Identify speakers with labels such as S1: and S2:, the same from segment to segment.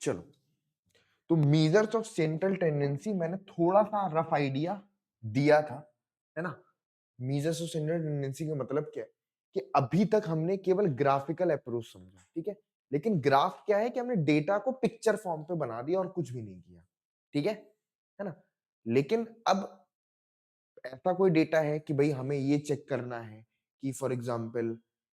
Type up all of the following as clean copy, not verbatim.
S1: चलो, तो measures of central tendency मैंने थोड़ा सा रफ आइडिया दिया था, है ना। मीजर्स ऑफ सेंट्रल टेंडेंसी का मतलब क्या है कि अभी तक हमने केवल ग्राफिकल अप्रोच समझा, ठीक है। लेकिन ग्राफ क्या है कि हमने डेटा को पिक्चर फॉर्म पे बना दिया और कुछ भी नहीं किया, ठीक है ना। लेकिन अब ऐसा कोई डेटा है कि भाई हमें ये चेक करना है कि फॉर एग्जांपल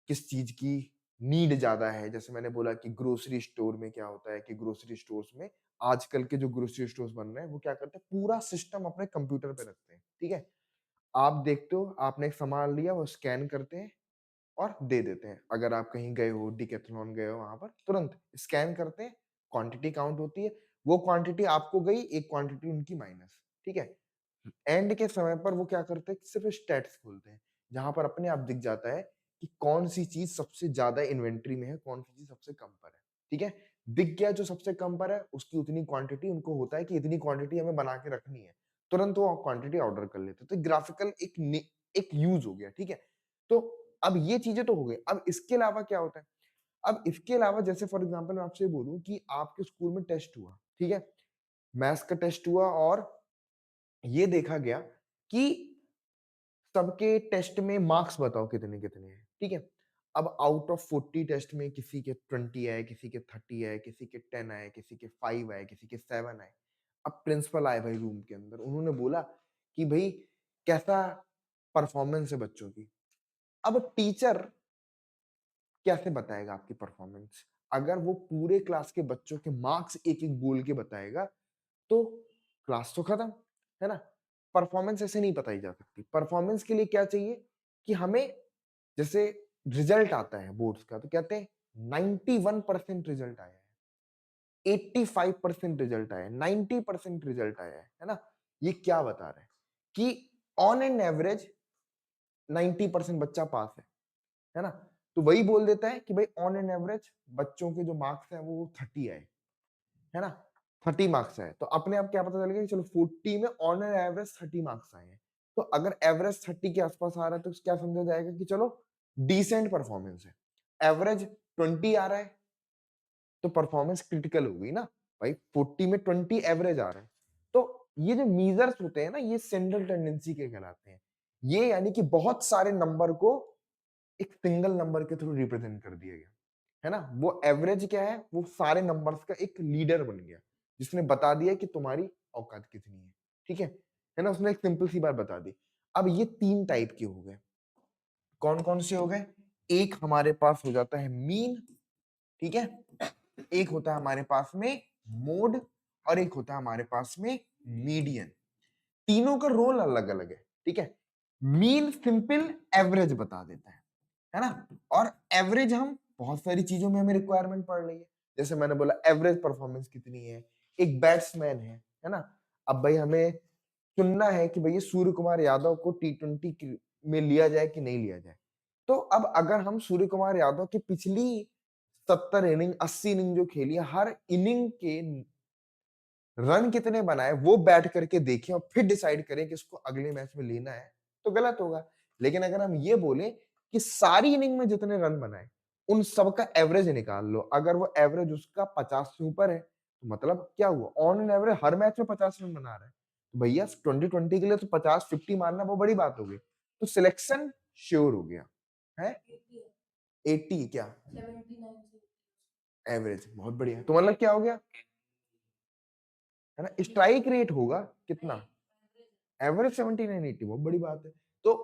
S1: किस चीज की नीड ज्यादा है। जैसे मैंने बोला कि ग्रोसरी स्टोर में क्या होता है कि ग्रोसरी स्टोर्स में आजकल के जो ग्रोसरी स्टोर्स बन रहे हैं वो क्या करते हैं, पूरा सिस्टम अपने कंप्यूटर पे रखते हैं, ठीक है। आप देखते हो, आपने एक सामान लिया, वो स्कैन करते हैं और दे देते हैं। अगर आप कहीं गए हो, डिकैथलॉन गए हो, वहां पर तुरंत स्कैन करते हैं, क्वांटिटी काउंट होती है, वो क्वांटिटी आपको गई, एक क्वांटिटी उनकी माइनस, ठीक है। एंड के समय पर वो क्या करते हैं, सिर्फ स्टैट्स खोलते हैं, जहां पर अपने आप दिख जाता है कि कौन सी चीज सबसे ज्यादा इन्वेंट्री में है, कौन सी चीज सबसे कम पर है, ठीक है। दिख गया जो सबसे कम पर है उसकी उतनी क्वांटिटी उनको होता है कि इतनी क्वांटिटी हमें बना के रखनी है, तुरंत वो क्वांटिटी ऑर्डर कर लेते हैं। तो ग्राफिकल एक यूज हो गया, ठीक है। तो अब ये चीजें तो हो गई, अब इसके अलावा क्या होता है। अब इसके अलावा जैसे फॉर एग्जांपल मैं आपसे बोलूं कि आपके स्कूल में टेस्ट हुआ, ठीक है, मैथ्स का टेस्ट हुआ और ये देखा गया कि सबके टेस्ट में मार्क्स बताओ कितने कितने हैं, ठीक है। अब आउट ऑफ 40 टेस्ट में किसी के 20 आए, किसी के 30 आए, किसी के 10 आए, किसी के 5 आए, किसी के 7 आए। अब प्रिंसिपल आए भाई रूम के अंदर, उन्होंने बोला कि भाई कैसा परफॉर्मेंस है बच्चों की। अब टीचर कैसे बताएगा आपकी परफॉर्मेंस, अगर वो पूरे क्लास के बच्चों के मार्क्स एक एक बोल के बताएगा तो क्लास तो खत्म, है ना। परफॉर्मेंस ऐसे नहीं बताई जा सकती। परफॉर्मेंस के लिए क्या चाहिए कि हमें, जैसे रिजल्ट आता है बोर्ड्स का तो कहते हैं 91% रिजल्ट आया है, 85% रिजल्ट आया है, 90% रिजल्ट आया है ना। ये क्या बता रहा है कि ऑन एन एवरेज 90% बच्चा पास है ना। तो वही बोल देता है कि भाई ऑन एन एवरेज बच्चों के जो मार्क्स हैं वो 30 आए, है ना। 30 मार्क्स आए तो अपने आप क्या पता चलेगा कि चलो 40 में ऑन एन एवरेज 30 मार्क्स आए हैं। तो अगर एवरेज 30 के आसपास आ रहा है तो क्या समझा जाएगा कि चलो डिसेंट परफॉर्मेंस है। एवरेज 20 आ रहा है तो परफॉर्मेंस क्रिटिकल हो गई ना भाई, 40 में 20 एवरेज आ रहा है। तो ये जो मीजर्स होते हैं ना, ये सेंट्रल टेंडेंसी के कहलाते हैं। ये यानी कि बहुत सारे नंबर को एक सिंगल नंबर के थ्रू रिप्रेजेंट कर दिया गया, है ना। वो एवरेज क्या है, वो सारे नंबर्स का एक लीडर बन गया जिसने बता दिया कि तुम्हारी औकात कितनी है, ठीक है ना। उसने एक सिंपल सी बात बता दी। अब ये तीन टाइप के हो गए, कौन कौन से हो गए। एक हमारे पास हो जाता है मीन, ठीक है। एक होता है हमारे पास में मोड और एक होता है हमारे पास में मीडियन। तीनों का रोल अलग अलग है, ठीक है। मीन सिंपल एवरेज बता देता है ना। और एवरेज हम बहुत सारी चीजों में हमें रिक्वायरमेंट पड़ रही है। जैसे मैंने बोला एवरेज परफॉर्मेंस कितनी है, एक बैट्समैन है ना। अब भाई हमें चुनना है कि भैया सूर्य कुमार यादव को T20 में लिया जाए कि नहीं लिया जाए। तो अब अगर हम सूर्य कुमार यादव की पिछली 70 इनिंग 80 इनिंग जो खेली है, हर इनिंग के रन कितने बनाए वो बैठ करके देखें और फिर डिसाइड करें कि उसको अगले मैच में लेना है, तो गलत होगा। लेकिन अगर हम ये बोले कि सारी इनिंग में जितने रन बनाए उन सबका एवरेज निकाल लो, अगर वो एवरेज उसका 50 से ऊपर है तो मतलब क्या हुआ, on an average her match में 50 रन बना रहा है, तो भैया 2020 के लिए तो 50-50 मारना वो बड़ी बात हो गई। तो सिलेक्शन श्योर हो गया है। 80 क्या एवरेज, बहुत बढ़िया। तो मतलब क्या हो गया, है ना। स्ट्राइक रेट होगा कितना, एवरेज 79-80, बहुत बड़ी बात है। तो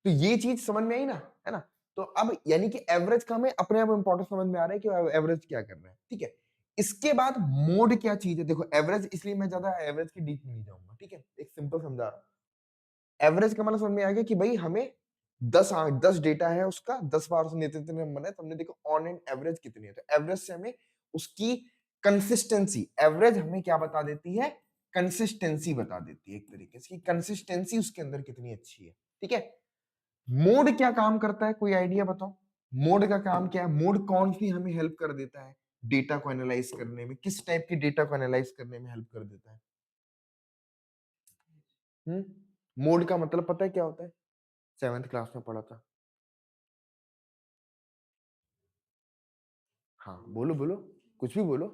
S1: ये चीज समझ में आई ना, है ना। तो अब यानी कि एवरेज का हमें अपने आप इंपॉर्टेंस समझ में आ रहा है कि एवरेज क्या कर रहा है, ठीक है। इसके बाद मोड क्या चीज है, देखो एवरेज, इसलिए मैं ज्यादा एवरेज की डीप में नहीं जाऊंगा, ठीक है, एक सिंपल समझा रहा हूं। एवरेज का मतलब समझ में आ गया कि भाई हमें 10 डेटा है उसका, 10 बार उसने इतने नंबर है, तो हमने देखो ऑन एंड एवरेज कितनी है। तो एवरेज से हमें उसकी कंसिस्टेंसी, एवरेज हमें क्या बता देती है, कंसिस्टेंसी बता देती है, एक तरीके से कंसिस्टेंसी उसके अंदर कितनी अच्छी है, ठीक है। मोड क्या काम करता है, कोई आइडिया बताओ। मोड का काम क्या है, मोड कौन सी हमें हेल्प कर देता है डेटा को एनालाइज करने में, किस टाइप की डेटा को एनालाइज करने में हेल्प कर देता है। मोड का मतलब पता है क्या होता है, 7th क्लास में पढ़ा था। हाँ बोलो बोलो, कुछ भी बोलो।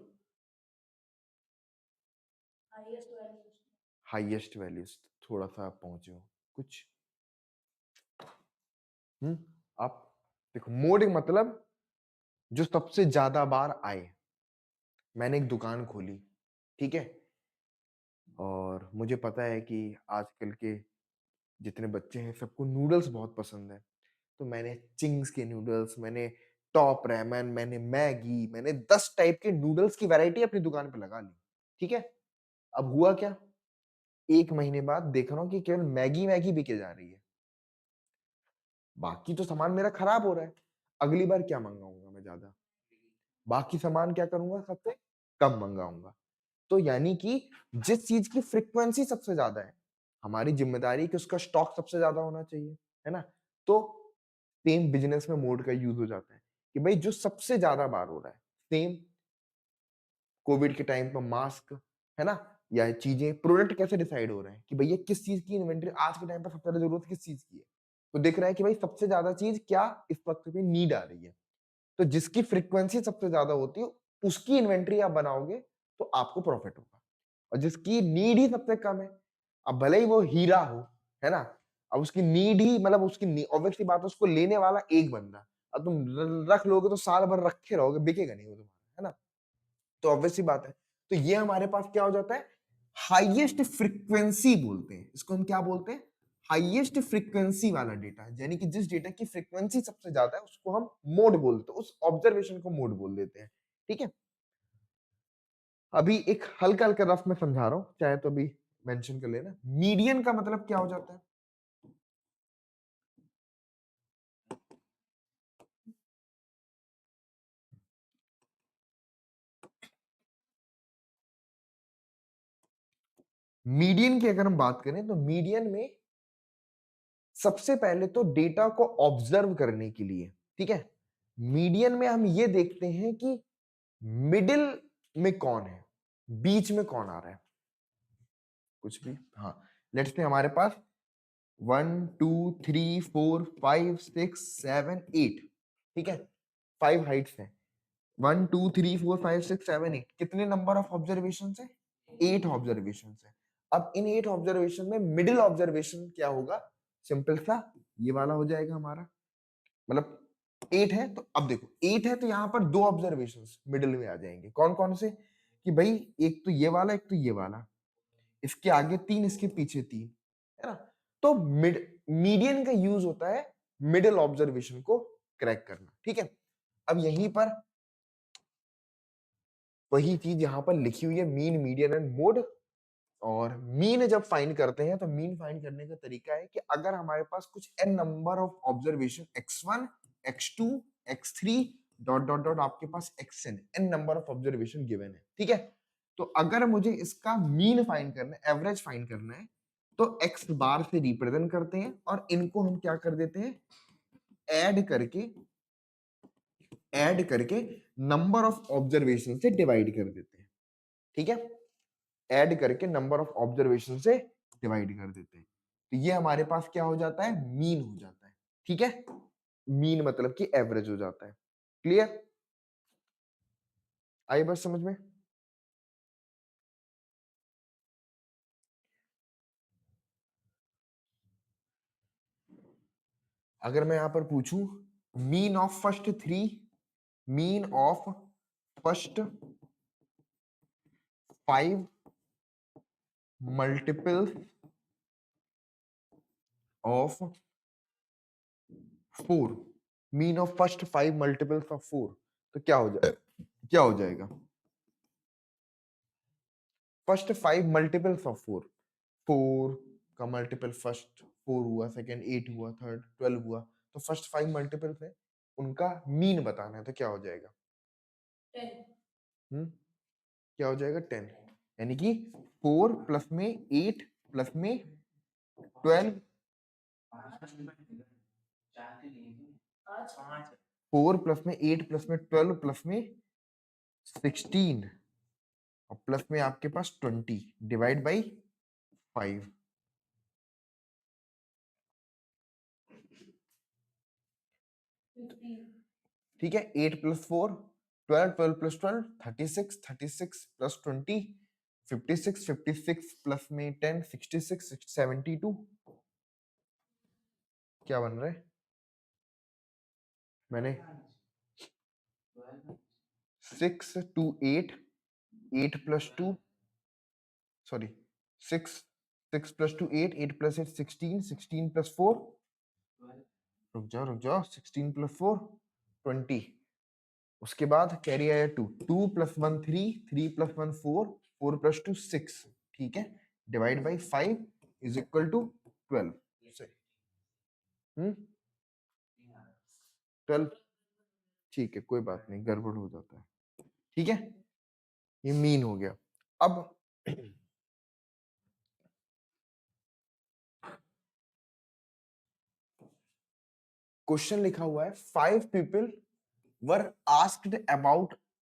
S1: हाईएस्ट वैल्यूज, थोड़ा सा आप पहुंचे हो कुछ। आप देखो, मोड मतलब जो सबसे ज्यादा बार आए। मैंने एक दुकान खोली, ठीक है, और मुझे पता है कि आजकल के जितने बच्चे हैं सबको नूडल्स बहुत पसंद है। तो मैंने चिंग्स के नूडल्स, मैंने टॉप रैमन, मैंने मैगी, मैंने 10 टाइप के नूडल्स की वैरायटी अपनी दुकान पे लगा ली, ठीक है। अब हुआ क्या, 1 महीने बाद देख रहा हूँ कि केवल मैगी मैगी बिके जा रही है, बाकी तो सामान मेरा खराब हो रहा है। अगली बार क्या मंगाऊंगा मैं ज्यादा, बाकी सामान क्या करूंगा, सबसे कम मंगाऊंगा। तो यानी कि जिस चीज की फ्रीक्वेंसी सबसे ज्यादा है, हमारी जिम्मेदारी कि उसका स्टॉक सबसे ज्यादा होना चाहिए, है ना। तो सेम बिजनेस में मोड का यूज हो जाता है कि भाई जो सबसे ज्यादा बार हो रहा है, सेम कोविड के टाइम पर मास्क, है ना, या चीजें, प्रोडक्ट कैसे डिसाइड हो रहे हैं कि भैया किस चीज की इन्वेंटरी आज के टाइम पर सबसे ज्यादा जरूरत किस चीज की है। तो दिख रहा है कि भाई सबसे ज्यादा चीज क्या इस वक्त पे नीड आ रही है। तो जिसकी फ्रीक्वेंसी सबसे ज्यादा होती है उसकी इन्वेंट्री आप बनाओगे तो आपको प्रॉफिट होगा, और जिसकी नीड ही सबसे कम है, अब भले ही वो हीरा हो, है ना, अब उसकी नीड ही मतलब उसकी ऑब्वियसली बात है, उसको लेने वाला एक बंदा, अब तुम रख लोगे तो साल भर रखे रहोगे, बिकेगा नहीं वो तुम्हारा, है ना। तो ऑब्वियसली बात है। तो ये हमारे पास क्या हो जाता है, हाईएस्ट फ्रीक्वेंसी बोलते हैं इसको, हम क्या बोलते हैं, हाईएस्ट फ्रीक्वेंसी वाला डेटा, यानी कि जिस डेटा की फ्रीक्वेंसी सबसे ज्यादा है उसको हम मोड बोलते हैं, उस ऑब्जर्वेशन को मोड बोल देते हैं, ठीक है। अभी एक हल्का हल्का रफ में समझा रहा हूं, चाहे तो अभी मेंशन कर लेना। मीडियन का मतलब क्या हो जाता है, मीडियन की अगर हम बात करें तो मीडियन में सबसे पहले तो डेटा को ऑब्जर्व करने के लिए, ठीक है, मीडियन में हम ये देखते हैं कि मिडिल में कौन है, बीच में कौन आ रहा है, कुछ भी, हाँ। लेट्स से हमारे पास 1 2 3 4 5 6 7 8, ठीक है, 5 हाइट्स हैं। 1 2 3 4 5 6 7 8, कितने नंबर ऑफ ऑब्जर्वेशन है, 8 ऑब्जर्वेशन है। अब इन 8 ऑब्जर्वेशन में मिडिल ऑब्जर्वेशन क्या होगा, सिंपल सा ये वाला हो जाएगा हमारा, मतलब 8 है तो अब देखो 8 है तो यहाँ पर 2 ऑब्जर्वेशन मिडिल में आ जाएंगे, कौन कौन से, कि भाई एक तो ये वाला, एक तो ये वाला, इसके आगे 3, इसके पीछे 3, है ना। तो मीडियन का यूज होता है मिडिल ऑब्जर्वेशन को क्रैक करना, ठीक है। अब यहीं पर वही चीज यहां पर लिखी हुई है, मीन, मीडियन एंड मोड। और मीन जब फाइंड करते हैं तो मीन फाइंड करने का तरीका है कि अगर हमारे पास कुछ n number of observation x1 x2 x3 dot dot dot आपके पास xn n number of observation given है, ठीक है। तो अगर मुझे इसका मीन फाइंड करना है, एवरेज फाइंड करना है, तो x बार से रिप्रेजेंट करते हैं और इनको हम क्या कर देते हैं, ऐड करके, नंबर ऑफ ऑब्जर्वेशन से डिवाइड कर देते हैं, ठीक है। ऐड करके नंबर ऑफ ऑब्जर्वेशन से डिवाइड कर देते हैं, तो ये हमारे पास क्या हो जाता है, मीन हो जाता है, ठीक है। मीन मतलब कि एवरेज हो जाता है। क्लियर, आई बात समझ में। अगर मैं यहां पर पूछूं mean of first 3, mean of first 5 multiples of 4, mean of first 5 multiples of 4, तो क्या हो जाएगा, क्या हो जाएगा, फर्स्ट 5 मल्टीपल्स ऑफ 4, 4 का मल्टीपल फर्स्ट 4 हुआ, सेकंड 8 हुआ, थर्ड 12 हुआ, तो फर्स्ट 5 मल्टीपल्स है, उनका मीन बताना है, तो क्या हो जाएगा, 10। क्या हो जाएगा, 10। यानी कि 4 प्लस में 8 प्लस में 12, 4 प्लस में 8 प्लस में 12 प्लस में 16 और प्लस में आपके पास 20 डिवाइड बाई 5, ठीक है। 8 प्लस 4 12 12 plus 12 36 36 plus 20 56 56 plus में 10 66 72 क्या बन रहा है मैंने 6 2 8 8 plus 2 sorry 6 6 plus 2 8 8 plus 8 16 16 plus 4 रुक जाओ 16 plus 4 20 उसके बाद कैरी आया 2 2 plus 1 3 3 plus 1 4 4 plus 2 6 ठीक है divide by 5 is equal to 12 12 ठीक है कोई बात नहीं गड़बड़ हो जाता है ठीक है ये मीन हो गया अब क्वेश्चन लिखा हुआ है 5 people were asked about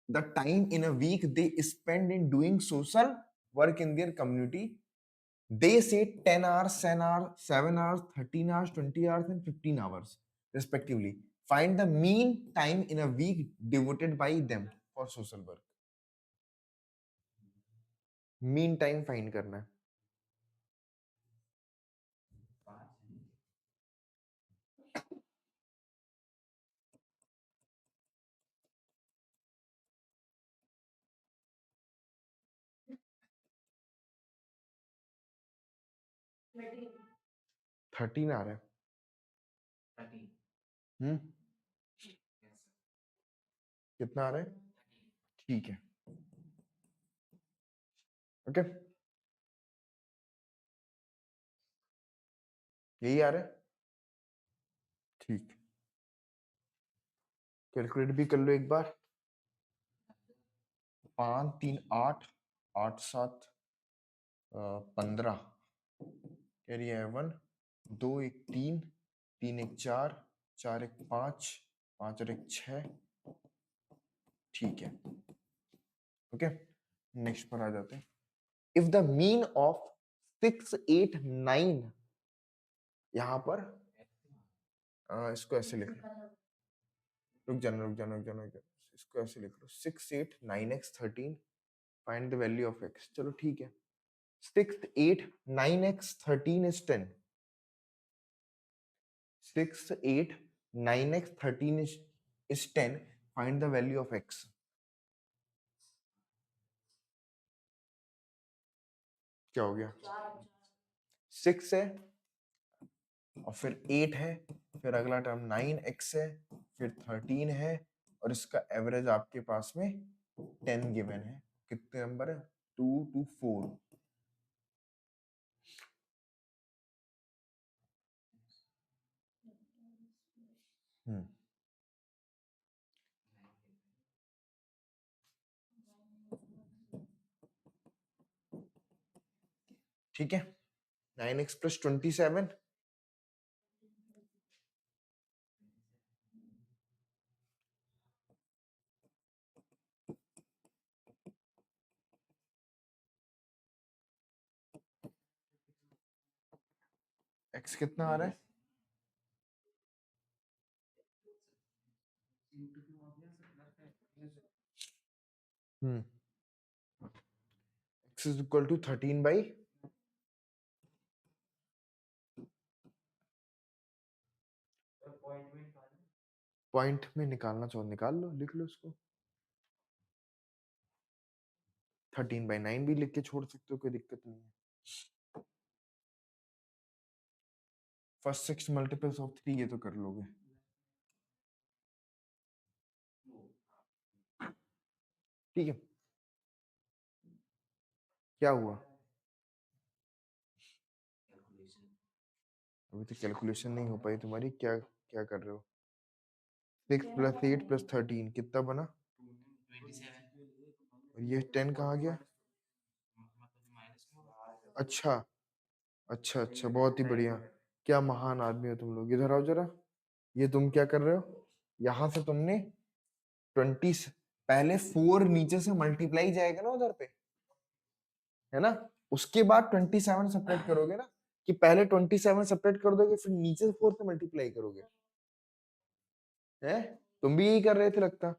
S1: the time in a week they spend in doing social work in their community they say 10 hours 10 hours 7 hours 13 hours 20 hours and 15 hours respectively find the mean time in a week devoted by them for social work mean time find करना है 13 आ रहा है कितना आ रहा है ठीक है okay यही आ रहा है ठीक कैलकुलेट भी कर लो एक बार 5 3 8 8 7 15 कैरी है 1 2 1 3 3 1 4 4 1 5 5 और 1 6 ठीक है ओके नेक्स्ट पर आ जाते हैं इफ द मीन ऑफ 6 8 9 यहाँ पर इसको ऐसे लिख लो रुक जाना इसको ऐसे लिख लो 6 8 9 x 13 find the value of x चलो ठीक है 6 8 9 x 13 is 10 6 8 9 x 13 is 10 find the value of x क्या हो गया 6 है और फिर 8 है फिर अगला टर्म 9x है फिर 13 है और इसका एवरेज आपके पास में 10 गिवन है कितने नंबर है 2 to 4 ठीक है 9x plus 27 x कितना आ रहा है x is equal to 13 by point में निकालना चाहो निकाल लो लिख लो इसको 13 by 9 भी लिख के छोड़ सकते हो कोई दिक्कत नहीं है फर्स्ट 6 मल्टीपल्स ऑफ 3 ये तो कर लोगे ठीक है क्या हुआ अभी तो कैलकुलेशन नहीं हो पाई तुम्हारी क्या क्या कर रहे हो 6 plus 8 plus 13 कितना बना 27 और ये 10 कहाँ गया अच्छा अच्छा बहुत ही बढ़िया क्या महान आदमी हो तुम लोग इधर आओ जरा ये तुम क्या कर रहे हो यहाँ से तुमने 20 पहले 4 नीचे से मल्टीप्लाई जाएगा ना उधर पे है ना उसके बाद 27 सेपरेट करोगे ना कि पहले 27 सेपरेट कर दोगे फिर नीचे से 4 से मल्टीप्लाई करोगे है तुम भी यही कर रहे थे लगता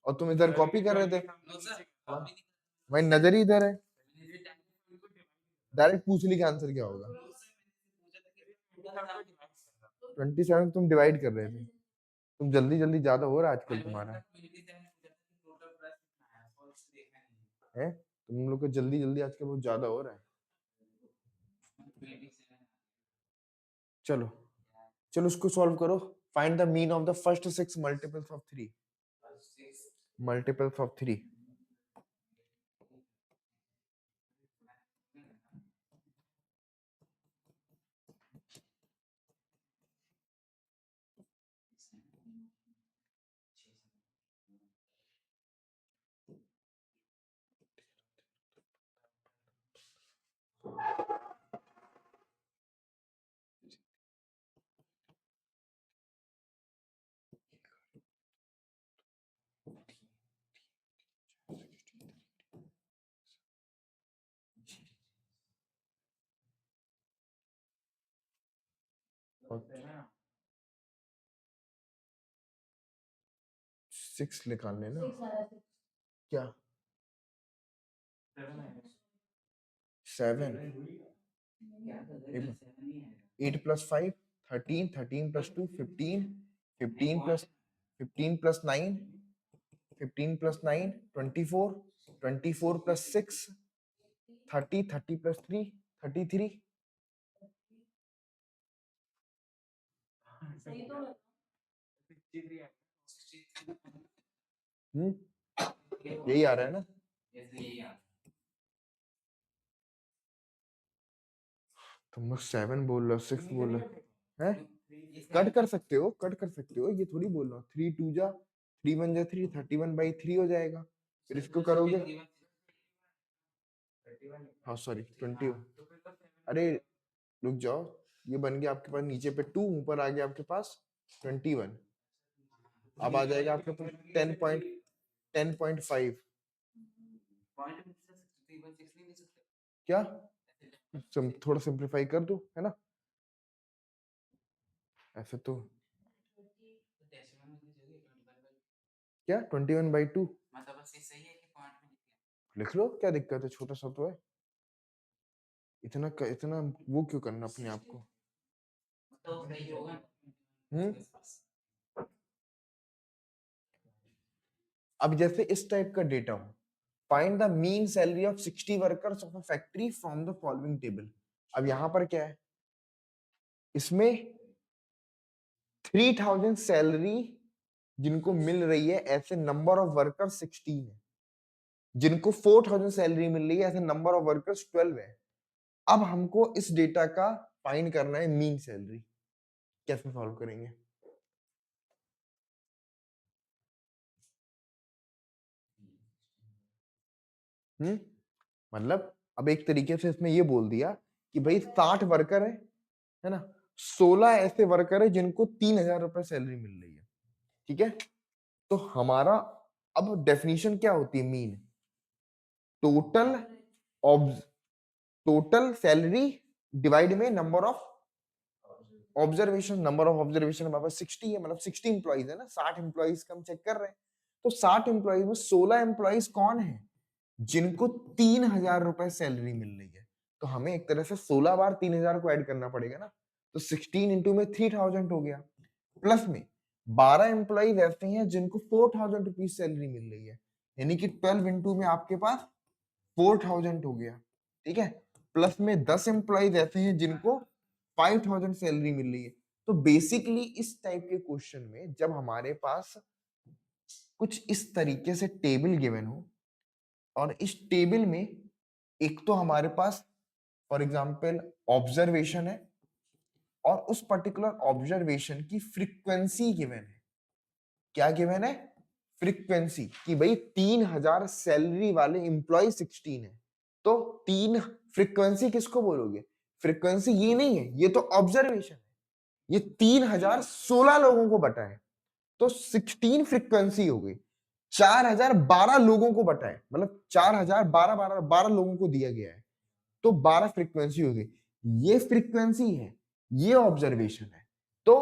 S1: और तुम इधर कॉपी कर रहे थे। भाई नजर ही इधर है। डायरेक्ट पूछ ली कि आंसर क्या होगा। 27 तुम डिवाइड कर रहे थे। तुम जल्दी जल्दी ज्यादा हो रहा है आजकल तुम्हारा है। तुम लोग को जल्दी जल्दी आजकल बहुत ज्यादा हो रहा है। चलो चलो उसको सॉल्व करो। Find the mean of the first 6 multiples of 3। Multiples of 3। Six निकालने ना क्या 7 8 plus 5 13 13 plus 2 15 15 plus 15 plus 9 15 plus 9 24 24 plus 6 30 30 plus 3 33। यही आ रहा है ना। तुम लोग 7 बोल रहे हो 6 बोल रहे हो हैं। कट कर सकते हो कट कर सकते हो। ये थोड़ी बोल रहा हूँ 3 2 जा 3 1 जा 3 31/3 हो जाएगा। फिर इसको करोगे। हाँ सॉरी 20। अरे रुक जाओ। ये बन गया आपके पास नीचे पे 2 ऊपर आ गया आपके पास 21। अब आ जाएगा आपके पास 10.5 क्या थोड़ा सिंप्लीफाई कर दो है ना। ऐसे तो क्या 21/2 लिख लो। क्या दिक्कत है छोटा सा तो है। इतना वो क्यों करना अपने आप को। अब जैसे इस टाइप का डेटा हो। Find the mean salary of 60 workers of a factory from the following table. अब यहां पर क्या है इसमें 3000 सैलरी जिनको मिल रही है ऐसे नंबर ऑफ वर्कर 16 है। जिनको 4000 सैलरी मिल रही है ऐसे नंबर ऑफ वर्कर्स 12 है। अब हमको इस डेटा का फाइंड करना है मीन सैलरी। कैसे सॉल्व करेंगे। मतलब अब एक तरीके से इसमें ये बोल दिया कि भाई 60 वर्कर है ना। 16 ऐसे वर्कर है जिनको 3000 रुपए सैलरी मिल रही है। ठीक है। तो हमारा अब डेफिनेशन क्या होती है mean. Total total salary divide में number of observation. Number of observation हमारे पास 60 है मतलब 60 एम्प्लॉइज है ना। 60 एम्प्लॉइज का हम चेक कर रहे हैं। तो 60 एम्प्लॉइज में 16 एम्प्लॉइज कौन है जिनको 3000 रुपए सैलरी मिल रही है। तो हमें एक तरह से 16 बार 3000 को ऐड करना पड़ेगा ना। तो 16 इंटू में 3000 हो गया। प्लस में 12 एम्प्लॉइज ऐसे हैं जिनको 4000 रुपीज सैलरी मिल रही है। यानी कि 12 इंटू में आपके पास 4000 हो गया। ठीक है। प्लस में 10 एम्प्लॉइज ऐसे हैं जिनको 5000 सैलरी मिल रही है। तो बेसिकली इस टाइप के क्वेश्चन में जब हमारे पास कुछ इस तरीके से टेबल गिवन हो और इस टेबल में एक तो हमारे पास फॉर एग्जांपल ऑब्जर्वेशन है और उस पर्टिकुलर ऑब्जर्वेशन की फ्रीक्वेंसी गिवन है। क्या गिवन है फ्रीक्वेंसी कि भाई 3000 सैलरी वाले एम्प्लॉय 16 है। तो तीन फ्रीक्वेंसी किसको बोलोगे। फ्रीक्वेंसी ये नहीं है ये तो ऑब्जर्वेशन है। ये 3016 लोगों को बटा है। तो 16 फ्रीक्वेंसी हो गई। 4012 लोगों को बटा है मतलब 4012 लोगों को दिया गया है। तो 12 फ्रीक्वेंसी हो गई। ये फ्रीक्वेंसी है ये ऑब्जर्वेशन है। तो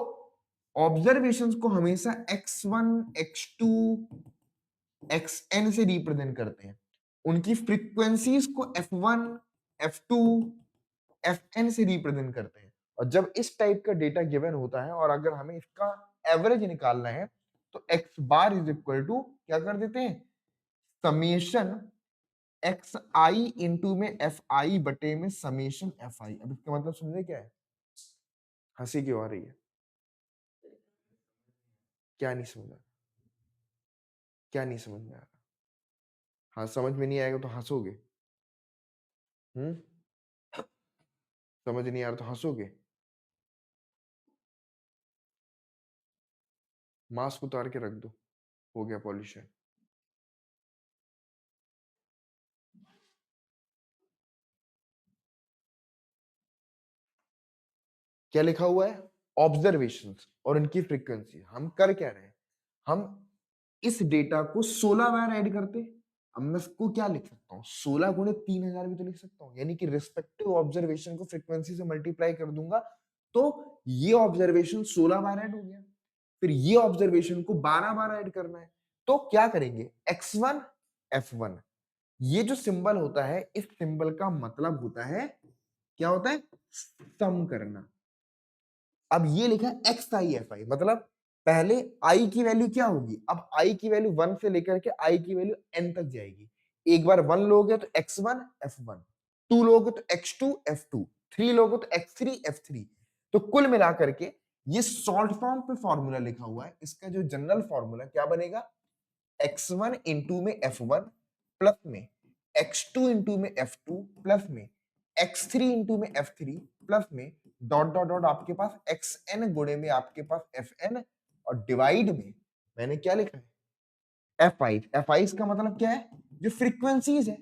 S1: ऑब्जर्वेशंस को हमेशा x1 x2 xn से रिप्रेजेंट करते हैं, उनकी फ्रीक्वेंसीज को f1, f2, fn से रिप्रेजेंट करते हैं। और जब इस टाइप का डेटा गिवन होता है और अगर हमें इसका एवरेज निकालना है तो x bar is equal to क्या कर देते हैं, समेशन एक्स आई इंटू में एफ आई बटे में समेशन एफ आई। अब इसका मतलब समझे क्या है? हंसी क्यों आ रही है? क्या नहीं समझ आ रहा? क्या नहीं समझ में आ रहा? हाँ, समझ में नहीं आएगा तो हंसोगे? समझ नहीं आ रहा तो हंसोगे? मास्क उतार के रख दो, हो गया पॉल्यूशन। क्या लिखा हुआ है? ऑब्जर्वेशंस और इनकी फ्रीक्वेंसी। हम कर क्या रहे हैं, हम इस डेटा को 16 बार ऐड करते हैं। अब मैं इसको क्या लिख सकता हूँ, 16 गुणे 3000 भी तो लिख सकता हूँ, यानी कि रिस्पेक्टिव ऑब्जर्वेशन को फ्रीक्वेंसी से मल्टीप्लाई कर दूंगा तो ये ऑब्जर्वेशन 16 बार ऐड हो गया, फिर ये ऑब्जर्वेशन को 12 बार ऐड करना है। तो क्या करेंगे, x1 f1, ये जो सिंबल होता है इस सिंबल का मतलब होता है, क्या होता है, सम करना। अब ये लिखा है एक्स आई एफ आई, मतलब पहले आई की वैल्यू क्या होगी, अब आई की वैल्यू 1 से लेकर के आई की वैल्यू n तक जाएगी। एक बार 1 लोगे तो x1 f1, 2 लोगे तो x2 f2, 3 लोगे तो x3 f3। तो कुल मिलाकर के ये शॉर्ट फॉर्म पे फॉर्मूला लिखा हुआ है, इसका जो जनरल फॉर्मूला क्या बनेगा, x1 इंटू में f1 प्लस में x2 इंटू में f2 प्लस में x3 इंटू में f3 प्लस में डॉट डॉट डॉट आपके पास xn गुणे में आपके पास fn और डिवाइड में मैंने क्या लिखा है, fi। fi का मतलब क्या है, जो फ्रीक्वेंसीज है,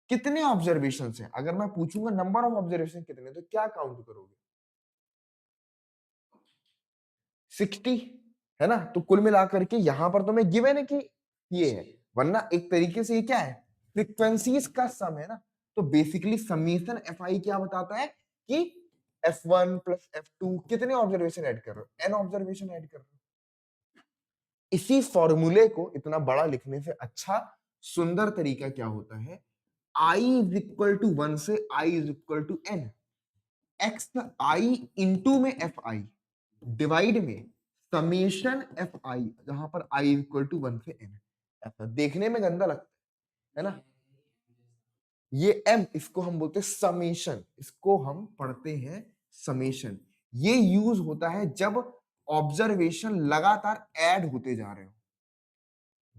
S1: कितने ऑब्जर्वेशन है। अगर मैं पूछूंगा नंबर ऑफ ऑब्जर्वेशन कितने, तो क्या काउंट करोगे, 60, है ना। तो कुल मिलाकर के यहां पर तो मैं गिवन है कि ये है, वरना एक तरीके से ये क्या है, फ्रीक्वेंसीज का सम है ना। तो बेसिकली समीशन एफ आई क्या बताता है कि f1 प्लस f2 कितने ऑब्जर्वेशन ऐड कर रहे हो, n ऑब्जर्वेशन ऐड कर रहे हो। इसी फॉर्मूले को इतना बड़ा लिखने से अच्छा सुंदर तरीका क्या होता है, i इज इक्वल टू 1 से i is equal to n, X I into में एफ आई डिवाइड में समेशन एफ आई, जहां पर आई इक्वल टू 1 से n। ऐसा देखने में गंदा लगता है ना, ये m, इसको हम बोलते हैं समेशन, इसको हम पढ़ते हैं समेशन। ये यूज होता है जब ऑब्जर्वेशन लगातार ऐड होते जा रहे हो,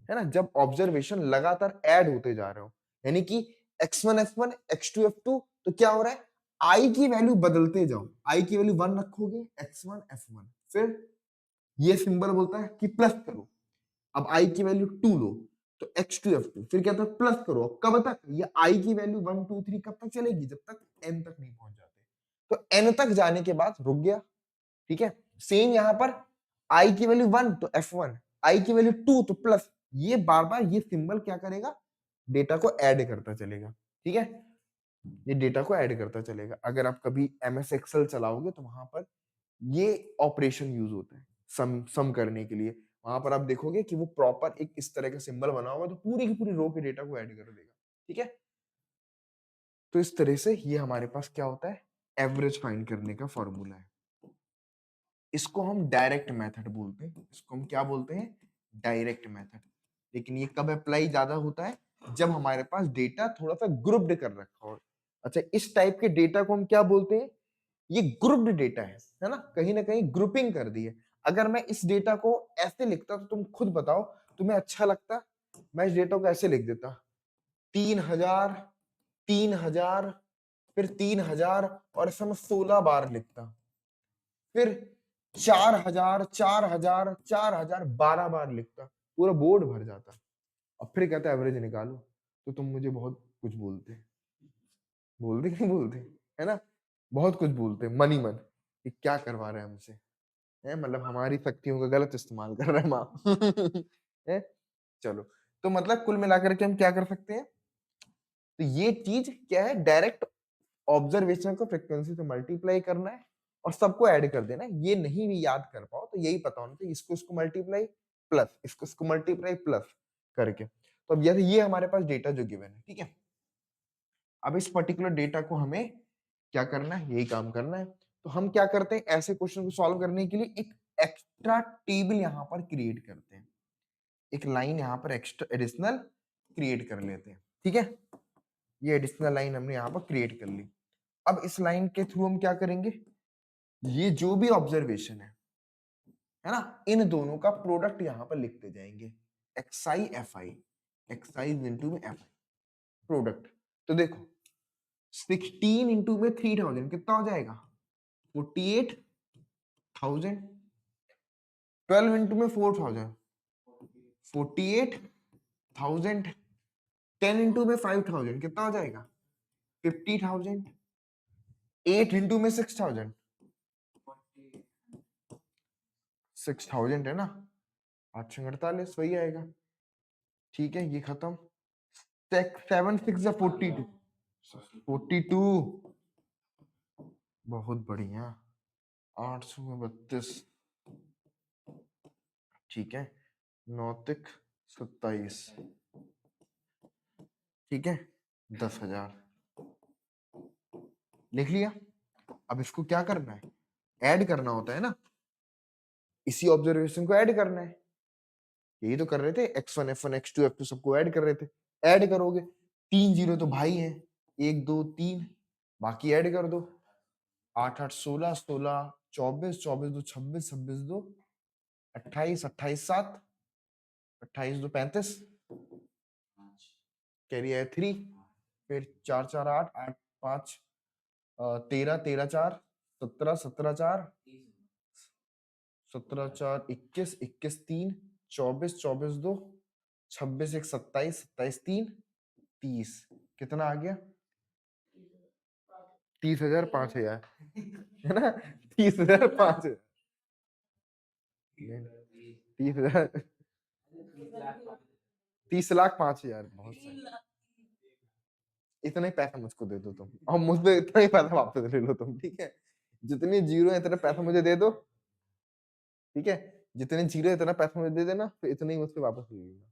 S1: है ना, जब ऑब्जर्वेशन लगातार ऐड होते जा रहे हो, यानी कि x1 f1 x2 f2, तो क्या हो रहा है, आई की वैल्यू बदलते जाओ, आई की वैल्यू 1 रखोगे x1 f1, फिर ये सिंबल बोलता है कि प्लस करो, अब आई की वैल्यू 2 लो तो x2 f2, फिर कहता है प्लस करो, कब तक, ये आई की वैल्यू 1 2 3 कब तक चलेगी, जब तक n तक नहीं पहुंच जाते। तो n तक जाने के बाद रुक गया, ठीक है। सेम यहां पर आई की वैल्यू 1 तो f1, आई की वैल्यू 2 तो प्लस, ये बार बार ये सिंबल क्या करेगा, डेटा को ऐड करता चलेगा, ठीक है। ये डेटा को ऐड करता चलेगा। अगर आप कभी एमएस एक्सेल चलाओगे तो वहां पर ये ऑपरेशन यूज होता है सम करने के लिए। वहां पर आप देखोगे कि वो प्रॉपर एक इस तरह का सिंबल बना हुआ है, तो पूरी की पूरी रो के डेटा को ऐड कर देगा, ठीक है। तो इस तरह से ये हमारे पास क्या होता है, एवरेज फाइंड करने का फॉर्मूला है। इसको हम डायरेक्ट मेथड बोलते हैं, इसको हम क्या बोलते हैं, डायरेक्ट मेथड। लेकिन ये कब अप्लाई ज्यादा होता है, जब हमारे पास डेटा थोड़ा सा ग्रुप्ड कर रखा हो। अच्छा, इस टाइप के डेटा को हम क्या बोलते हैं, ये ग्रुप्ड डेटा है ना कहीं ग्रुपिंग कर दी है। अगर मैं इस डेटा को ऐसे लिखता तो तुम खुद बताओ तुम्हें अच्छा लगता, मैं इस डेटा को ऐसे लिख देता, 3000 3000 फिर 3000 और ऐसा मैं 16 बार लिखता, फिर 4000 4000 4000 12 बार लिखता, पूरा बोर्ड भर जाता। और फिर कहता एवरेज निकालो, तो तुम मुझे बहुत कुछ बोलते, बोलते कि नहीं बोलते, है ना, बहुत कुछ बोलते मन ही मन कि क्या करवा रहे हैं हमसे, है मतलब हमारी शक्तियों का गलत इस्तेमाल कर रहे हैं माँ। है? चलो, तो मतलब कुल मिलाकर के हम क्या कर सकते हैं, तो ये चीज क्या है, डायरेक्ट ऑब्जर्वेशन को फ्रीक्वेंसी से मल्टीप्लाई करना है और सबको ऐड कर देना है। ये नहीं भी याद कर पाओ तो यही पता होना चाहिए, इसको इसको मल्टीप्लाई प्लस, इसको इसको मल्टीप्लाई प्लस करके। तो अब ये हमारे पास डेटा जो गिवन है, ठीक है। अब इस पर्टिकुलर डेटा को हमें क्या करना है, यही काम करना है। तो हम क्या करते हैं, ऐसे क्वेश्चन को सॉल्व करने के लिए एक एक्स्ट्रा टेबल यहाँ पर क्रिएट करते हैं, एक लाइन यहाँ पर एक्स्ट्रा एडिशनल क्रिएट कर लेते हैं, ठीक है। ये एडिशनल लाइन हमने यहाँ पर क्रिएट कर ली। अब इस लाइन के थ्रू हम क्या करेंगे, ये जो भी ऑब्जर्वेशन है ना, इन दोनों का प्रोडक्ट यहाँ पर लिखते जाएंगे, XI F I, XI into में एफ आई प्रोडक्ट। तो देखो 16 इंटू में 3000 कितना हो जाएगा, 48,000। 12 इंटू में 4000, 48,000। 10 इंटू में 5000 कितना हो जाएगा, 50,000। 8 इंटू में 6000, 6000 है ना, 848 वही आएगा, ठीक है। ये खत्म। 7 6 42, 42 बहुत बढ़िया। 800 में 32, ठीक है। 9 तिक 27, ठीक है। 10,000 लिख लिया। अब इसको क्या करना है, ऐड करना होता है ना, इसी ऑब्जर्वेशन को ऐड करना है। यही तो कर रहे थे, x1 f1 x2 f2 सबको ऐड कर रहे थे। ऐड करोगे, 3 जीरो तो भाई हैं, 1 2 3, बाकी ऐड कर दो। 8 8 16, 16 24, 24 2 26, 26 2 28, 28 7, 28 2 35, कैरी है 3, फिर 4 4 8, 8 5 13, 13 4 17, 17 4 17 4 21, 21 3 24, 24 2 26 1 27, 27 3 30, कितना आ गया, 30,000 5,000 है ना, 30,000 5,000, 30,000, 30,05,000 बहुत सही। इतना ही पैसा मुझको दे दो तुम, और मुझ पे इतना ही पैसा वापस ले लो तुम, ठीक है। जितने जीरो है इतना पैसा मुझे दे दो, ठीक है। जितने जीरो है इतना पैसा मुझे दे देना, फिर इतना ही मुझसे वापस ले लेना।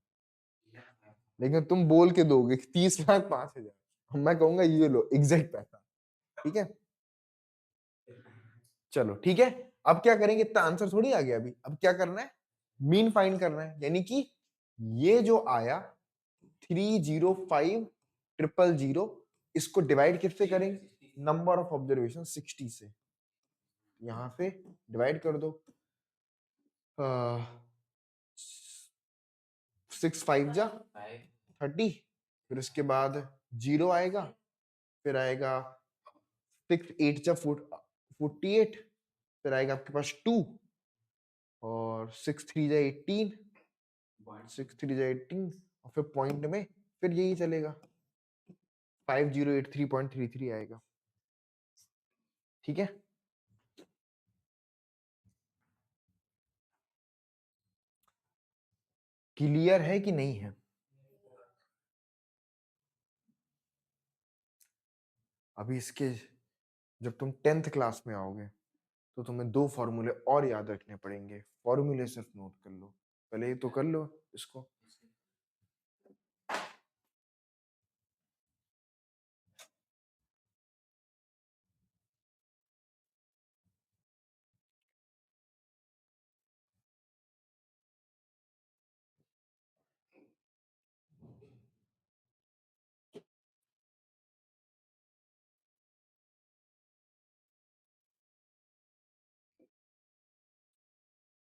S1: लेकिन तुम बोल के दोगे 30,05,000, मैं कहूंगा ये लो एग्जैक्ट पैसा, ठीक है। चलो ठीक है। अब क्या करेंगे, इतना आंसर थोड़ी आ गया अभी, अब क्या करना है, मीन फाइंड करना है। यानी कि ये जो आया 305,000, इसको डिवाइड किससे करेंगे, नंबर ऑफ ऑब्जर्वेशन 60 से, यहां से डिवाइड कर दो। 6 5 जा 30, फिर उसके बाद 0 आएगा, फिर आएगा 6 8 जा 48, फिर आएगा आपके पास 2, और 6 3 जा 18, 6 3 जा 18, और फिर पॉइंट में फिर यही चलेगा, 5083.33 आएगा, ठीक है। क्लियर है कि नहीं है, अभी इसके जब तुम 10th क्लास में आओगे तो तुम्हें 2 फॉर्मूले और याद रखने पड़ेंगे, फॉर्मूले सिर्फ नोट कर लो, पहले ही तो कर लो इसको।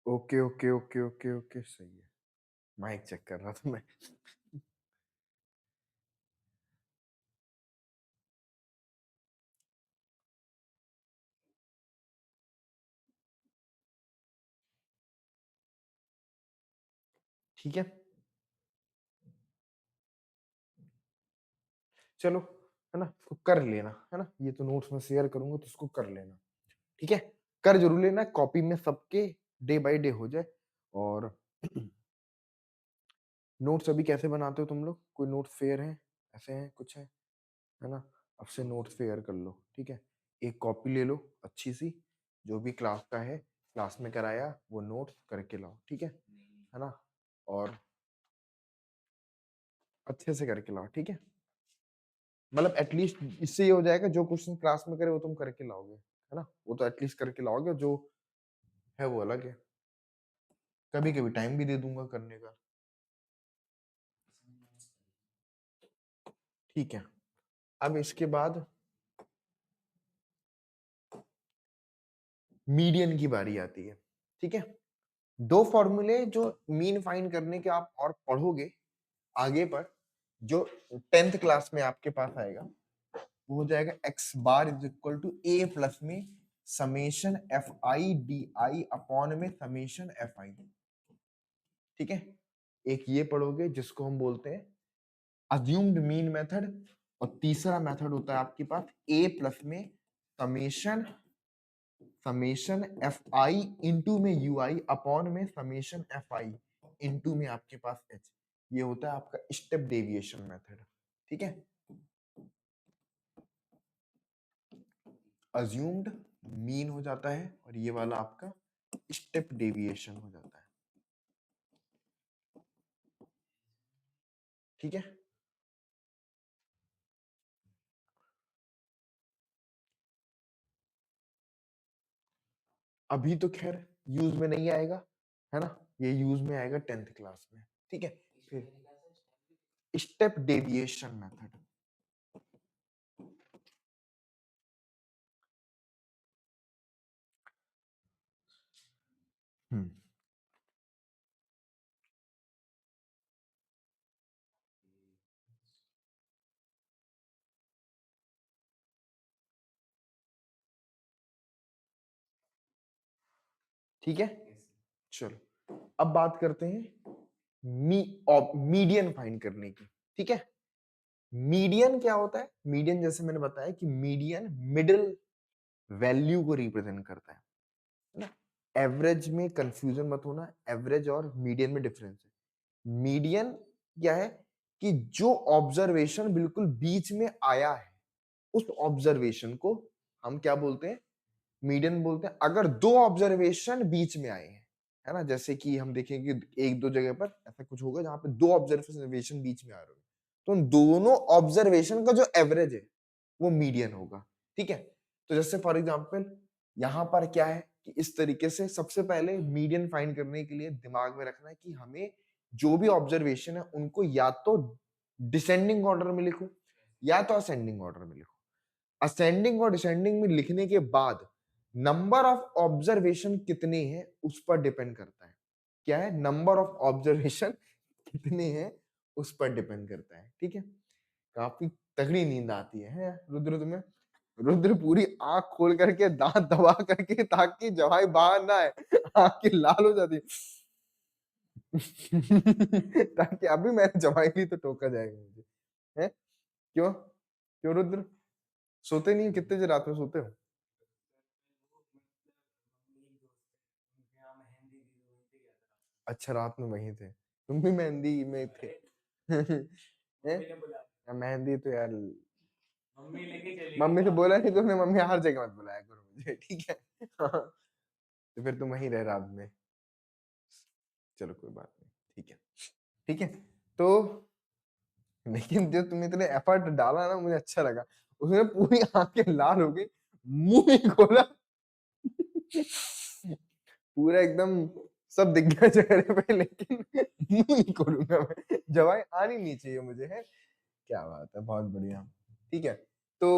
S1: Okay okay okay okay okay सही है, माइक चेक कर रहा था मैं। ठीक है, चलो, है ना, इसको कर लेना, है ना, ये तो नोट्स में शेयर करूंगा तो इसको कर लेना, ठीक है। कर जरूर लेना, कॉपी में सबके डे बाय डे हो जाए। और नोट्स अभी कैसे बनाते हो तुम लोग, कोई नोट फेयर है, ऐसे हैं कुछ है ना, अब से नोट्स फेयर कर लो, ठीक है। एक कॉपी ले लो अच्छी सी, जो भी क्लास का है, क्लास में कराया वो नोट्स करके लाओ, ठीक है ना। और अच्छे से करके लाओ, ठीक है? मतलब एटलीस्ट इससे ये हो जाएगा, जो क्वेश्चन क्लास में करे वो तुम करके लाओगे, है ना? वो तो एटलीस्ट करके लाओगे, जो है वो अलग है। कभी कभी टाइम भी दे दूंगा करने का, ठीक है? अब इसके बाद मीडियन की बारी आती है, ठीक है? दो फॉर्मूले जो मीन फाइंड करने के आप और पढ़ोगे आगे पर, जो 10th क्लास में आपके पास आएगा, वो हो जाएगा X bar is equal to A plus में summation F I D I upon में समेशन एफ आई, ठीक है? एक ये पढ़ोगे जिसको हम बोलते हैं अज्यूम्ड मीन मेथड, और तीसरा मेथड होता है आपके पास ए प्लस में समेशन समेशन एफ आई इंटू में यू आई अपॉन में समेशन एफ आई इंटू में आपके पास एच। ये होता है आपका स्टेप डेविएशन मेथड, ठीक है? अज्यूम्ड मीन हो जाता है और ये वाला आपका स्टेप डेविएशन हो जाता है, ठीक है? अभी तो खैर यूज में नहीं आएगा, है ना? ये यूज में आएगा 10th क्लास में, ठीक है? फिर स्टेप डेविएशन मेथड, ठीक है? चलो अब बात करते हैं मीडियन फाइंड करने की, ठीक है? मीडियन क्या होता है? मीडियन जैसे मैंने बताया कि मीडियन मिडिल वैल्यू को रिप्रेजेंट करता है ना? एवरेज में कंफ्यूजन मत होना, एवरेज और मीडियन में डिफरेंस है। मीडियन क्या है कि जो ऑब्जर्वेशन बिल्कुल बीच में आया है, उस ऑब्जर्वेशन को हम क्या बोलते हैं? मीडियन बोलते हैं। अगर दो ऑब्जर्वेशन बीच में आए हैं, है ना, जैसे कि हम देखेंगे एक दो जगह पर ऐसा कुछ होगा जहां पे दो ऑब्जर्वेशन बीच में आ रहे हो, तो उन दोनों ऑब्जर्वेशन का जो एवरेज है वो मीडियन होगा, ठीक है? तो जैसे फॉर एग्जांपल यहां पर क्या है कि इस तरीके से सबसे पहले मीडियन फाइंड करने के लिए दिमाग में रखना है कि हमें जो भी ऑब्जर्वेशन है उनको या तो डिसेंडिंग ऑर्डर में लिखो या तो असेंडिंग ऑर्डर में लिखो। असेंडिंग और डिसेंडिंग में लिखने के बाद नंबर ऑफ ऑब्जर्वेशन कितने हैं उस पर डिपेंड करता है। क्या है? नंबर ऑफ ऑब्जर्वेशन कितने हैं उस पर डिपेंड करता है, ठीक है? काफी तगड़ी नींद आती है रुद्र तुम्हें? रुद्र पूरी आंख खोल करके दांत दबा करके ताकि जवाई बाहर ना आए, आंखें लाल हो जाती ताकि अभी मैंने जवाई ली तो टोका जाएगा मुझे, है? क्यों क्यों रुद्र सोते नहीं? कितने बजे रात में सोते हो? अच्छा, रात में वहीं थे, तुम भी मेहंदी में थे? हैं? मेहंदी तो यार मम्मी से बोला नहीं तुमने? मम्मी हर जगह मत बुलाया करो मुझे, ठीक है? हाँ, तो फिर तुम वहीं रहे रात में। चलो कोई बात नहीं, ठीक है, ठीक है। तो लेकिन जो तुम इतने एफर्ट डाला ना, मुझे अच्छा लगा। उसने पूरी आंखें लाल हो गई, मुंह ही खोला पूरा एकदम सब दिख गया चेहरे पे, लेकिन मुंह नहीं खोलूंगा मैं, जवाई आनी नहीं चाहिए मुझे, है? क्या बात है, बहुत बढ़िया, ठीक है। तो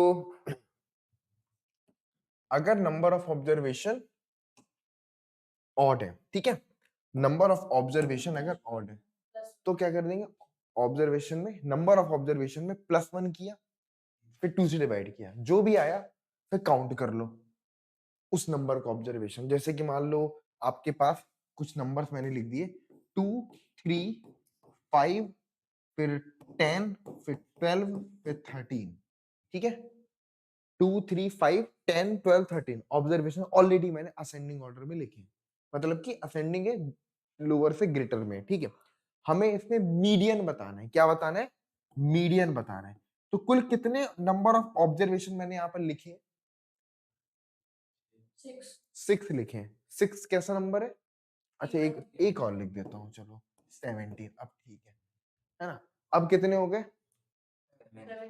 S1: अगर नंबर ऑफ ऑब्जर्वेशन ऑड है, ठीक है, नंबर ऑफ ऑब्जर्वेशन अगर ऑड है तो क्या कर देंगे? ऑब्जर्वेशन में नंबर ऑफ ऑब्जर्वेशन में +1 किया, फिर 2 से डिवाइड किया, जो भी आया फिर काउंट कर लो उस नंबर का ऑब्जर्वेशन। जैसे कि मान लो आपके पास कुछ नंबर्स मैंने लिख दिए 2 3 5 फिर 10 फिर 12 फिर 13, ठीक है? 2 3 5 10 12 13 ऑब्जर्वेशन ऑलरेडी मैंने असेंडिंग ऑर्डर में लिखे, मतलब कि असेंडिंग है लोअर से ग्रेटर में, ठीक है? हमें इसमें मीडियन बताना है। क्या बताना है? मीडियन बताना है। तो कुल कितने नंबर ऑफ ऑब्जर्वेशन मैंने यहाँ पर लिखे? 6 लिखे हैं। 6 कैसा नंबर है? अच्छा, एक एक और लिख देता हूँ, चलो 17, अब ठीक है ना? अब कितने हो गए?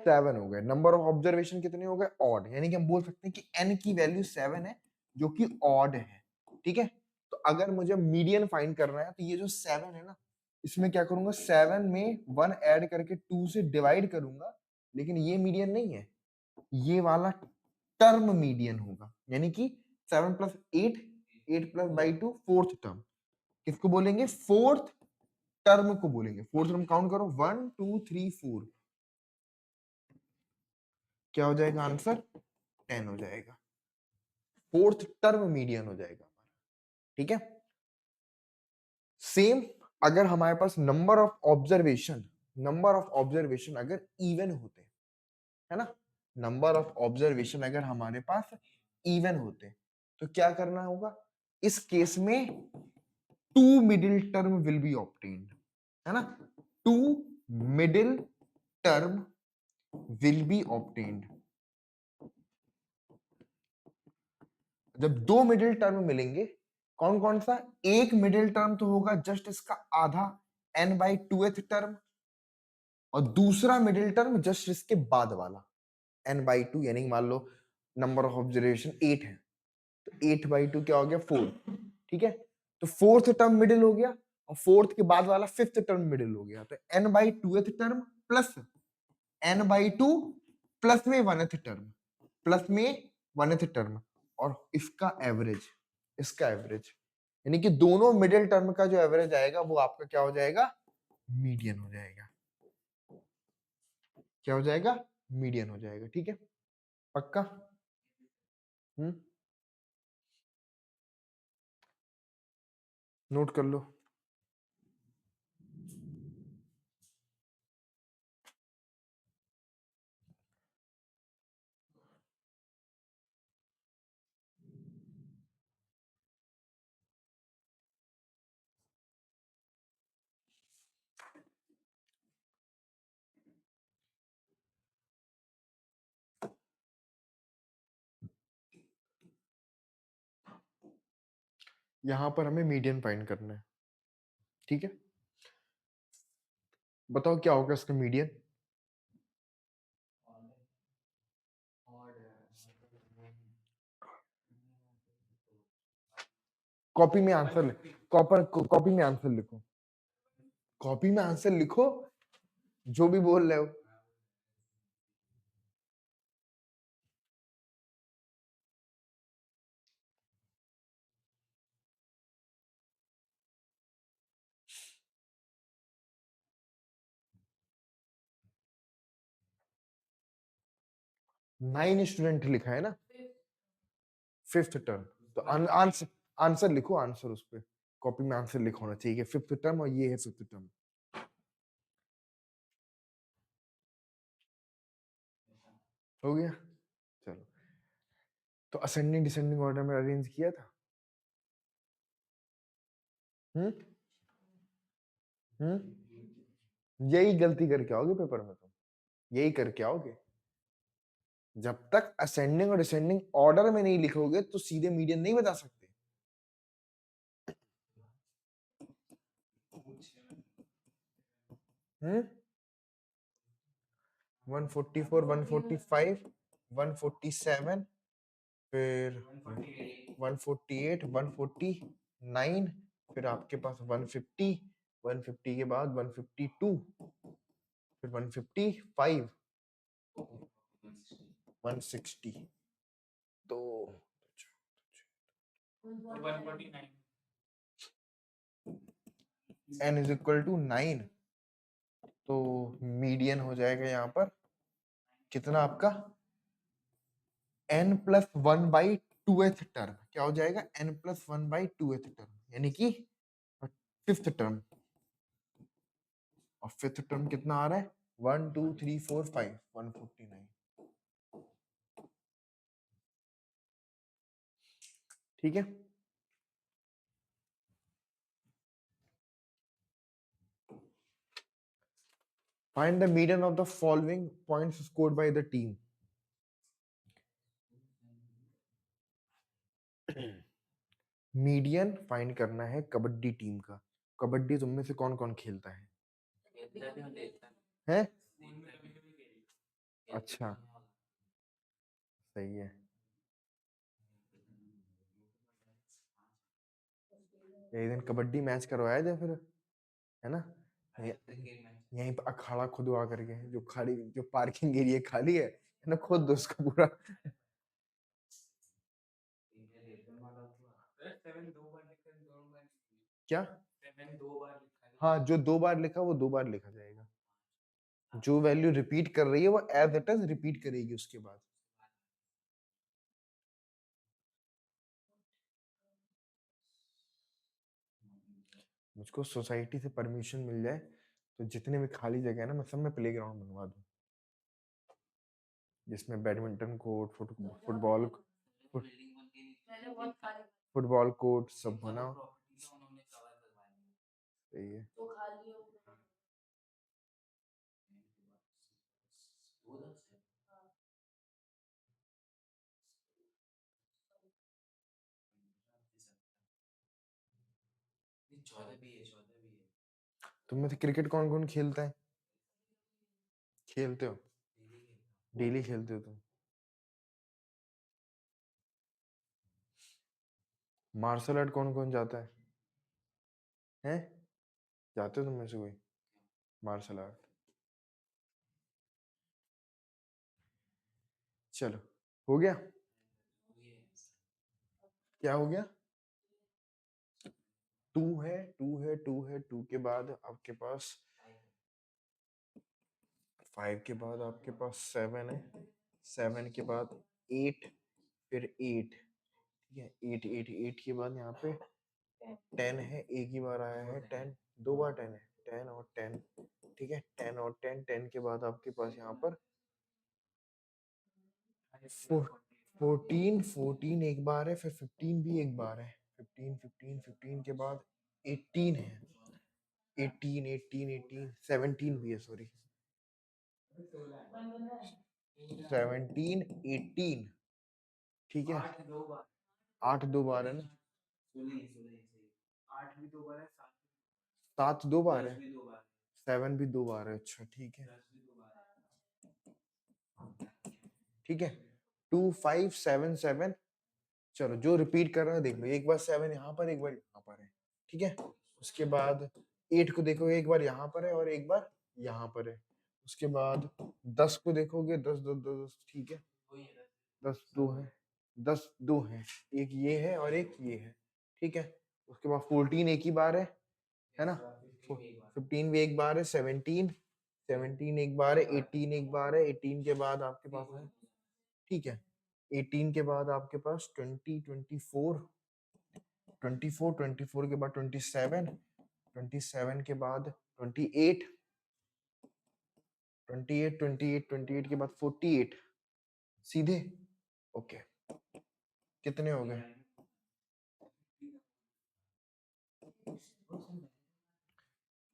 S1: 7 हो गए। नंबर ऑफ ऑब्जर्वेशन कितने हो गए? ऑड। यानी कि हम बोल सकते हैं कि n की वैल्यू 7 है जो कि ऑड है। ठीक है, तो अगर मुझे मीडियन फाइंड करना है तो ये जो 7 है ना, इसमें क्या करूंगा, 7 में 1 ऐड करके 2 से डिवाइड करूंगा, लेकिन ये मीडियन नहीं है, ये वाला टर्म मीडियन होगा। यानी कि 7 plus 8, 8 plus by 2, fourth term. किसको बोलेंगे? फोर्थ टर्म को बोलेंगे। फोर्थ टर्म काउंट करो, 1 2 3 4। क्या हो जाएगा आंसर? 10 हो जाएगा। फोर्थ टर्म मीडियन हो जाएगा हमारा। ठीक है, सेम अगर हमारे पास नंबर ऑफ ऑब्जर्वेशन अगर इवन होते, है ना, नंबर ऑफ ऑब्जर्वेशन अगर हमारे पास इवन होते तो क्या करना होगा? इस केस में two middle term will be obtained, है ना, two middle term will be obtained. जब दो मिडिल टर्म मिलेंगे, कौन कौन सा? एक मिडिल टर्म तो होगा जस्ट इसका आधा, n बाई टू टर्म, और दूसरा मिडिल टर्म जस्ट इसके बाद वाला n बाई टू, यानी मान लो नंबर ऑफ ऑब्जर्वेशन 8 है, तो 8 बाई टू क्या हो गया? 4। ठीक है, तो फोर्थ टर्म मिडिल हो गया, और फोर्थ के बाद वाला फिफ्थ टर्म मिडिल हो गया, तो n by two term plus n by two plus में वनथ टर्म, प्लस में वनथ टर्म, और इसका एवरेज, यानी कि दोनों मिडिल टर्म का जो एवरेज आएगा वो आपका क्या हो जाएगा? मीडियन हो जाएगा। क्या हो जाएगा? मीडियन हो जाएगा। ठीक है, पक्का? नोट कर लो। यहां पर हमें मीडियन फाइंड करना है। ठीक है, बताओ क्या होगा इसका मीडियन? कॉपी में आंसर कॉपी में आंसर लिखो, कॉपी में आंसर लिखो जो भी बोल रहे हो। नाइन स्टूडेंट लिखा है ना, फिफ्थ टर्म, तो आंसर आंसर लिखो, आंसर उस पर कॉपी में आंसर लिखा होना चाहिए, फिफ्थ टर्म, और ये है फिफ्थ टर्म। हो गया, चलो। तो असेंडिंग डिसेंडिंग ऑर्डर में अरेंज किया था। हम्म यही गलती करके आओगे पेपर में, तुम यही करके आओगे। जब तक असेंडिंग और डिसेंडिंग ऑर्डर में नहीं लिखोगे तो सीधे मीडियन नहीं बता सकते। हम्म 144, 145, 147, फिर 148, 149, फिर आपके पास 150, 150 के बाद 152, फिर 155, 160, तो n इज इक्वल टू 9, तो मीडियन हो जाएगा यहाँ पर कितना आपका? n plus one by two term. क्या हो जाएगा? n plus one by two term, यानी कि फिफ्थ टर्म। और फिफ्थ टर्म कितना आ रहा है? 1 2 3 4 5, 149। ठीक है, find the median of the following points scored by the team. Median find करना है कबड्डी टीम का। कबड्डी तुम में से कौन कौन खेलता है? है। अच्छा, सही है। एक दिन कबड्डी मैच करवाया जाए फिर, है ना? यहीं पर अखाड़ा खुदवा करके, जो खाली जो पार्किंग एरिया खाली है ना, खुद दो उसका पूरा। क्या? हाँ, जो 2 बार लिखा वो 2 बार लिखा जाएगा। जो वैल्यू रिपीट कर रही है वो एज इट इज रिपीट करेगी उसके बाद। मुझको सोसाइटी से परमिशन मिल जाए तो जितने भी खाली जगह है ना, मैं सब में प्लेग्राउंड बनवा दूं, जिसमें badminton court, football football court सब बना। सही है। तुम में से क्रिकेट कौन कौन खेलता है? खेलते हो? डेली खेलते हो तुम? मार्शल आर्ट कौन कौन जाता है? हैं? जाते हो तुम में से कोई मार्शल आर्ट? चलो, हो गया। क्या हो गया? 2 है, 2 है, 2 है, 2 के बाद आपके पास 5 के बाद आपके पास 7 है, 7 के बाद 8, फिर 8, ठीक है, 8 8 8 के बाद यहाँ पे 10 है, एक ही बार आया है 10, 2 बार 10 है, 10 और 10, ठीक है, 10 और 10, 10 के बाद आपके पास यहाँ पर 14, 14 एक बार है, फिर 15 भी एक बार है, 15 15 15 के बाद 18 है, 18 18 18 17 भी है, सॉरी, 17 18, ठीक है, 8 2 बार है ना, 7 2 बार है, 7 भी 2 बार है, अच्छा ठीक है, ठीक है, 2 5 7 7, चलो जो रिपीट कर रहा है देख लो, एक बार 7 यहाँ पर, एक बार यहाँ पर है, ठीक है, उसके बाद 8 को देखो, एक बार यहाँ पर है और एक बार यहाँ पर है, उसके बाद 10 को देखोगे, 10 10 10, ठीक है, 10 2 है, 10 2 है, एक ये है और एक ये है, ठीक है, उसके बाद 14 एक ही बार है ना, 15 भी एक बार है, 17 17 एक बार है, 18 एक बार है, 18 के बाद आपके पास है, ठीक है, 18 के बाद आपके पास 20 24 24 24 के बाद 27 27 के बाद 28 28 28 28 के बाद 48, सीधे, ओके, कितने हो गए?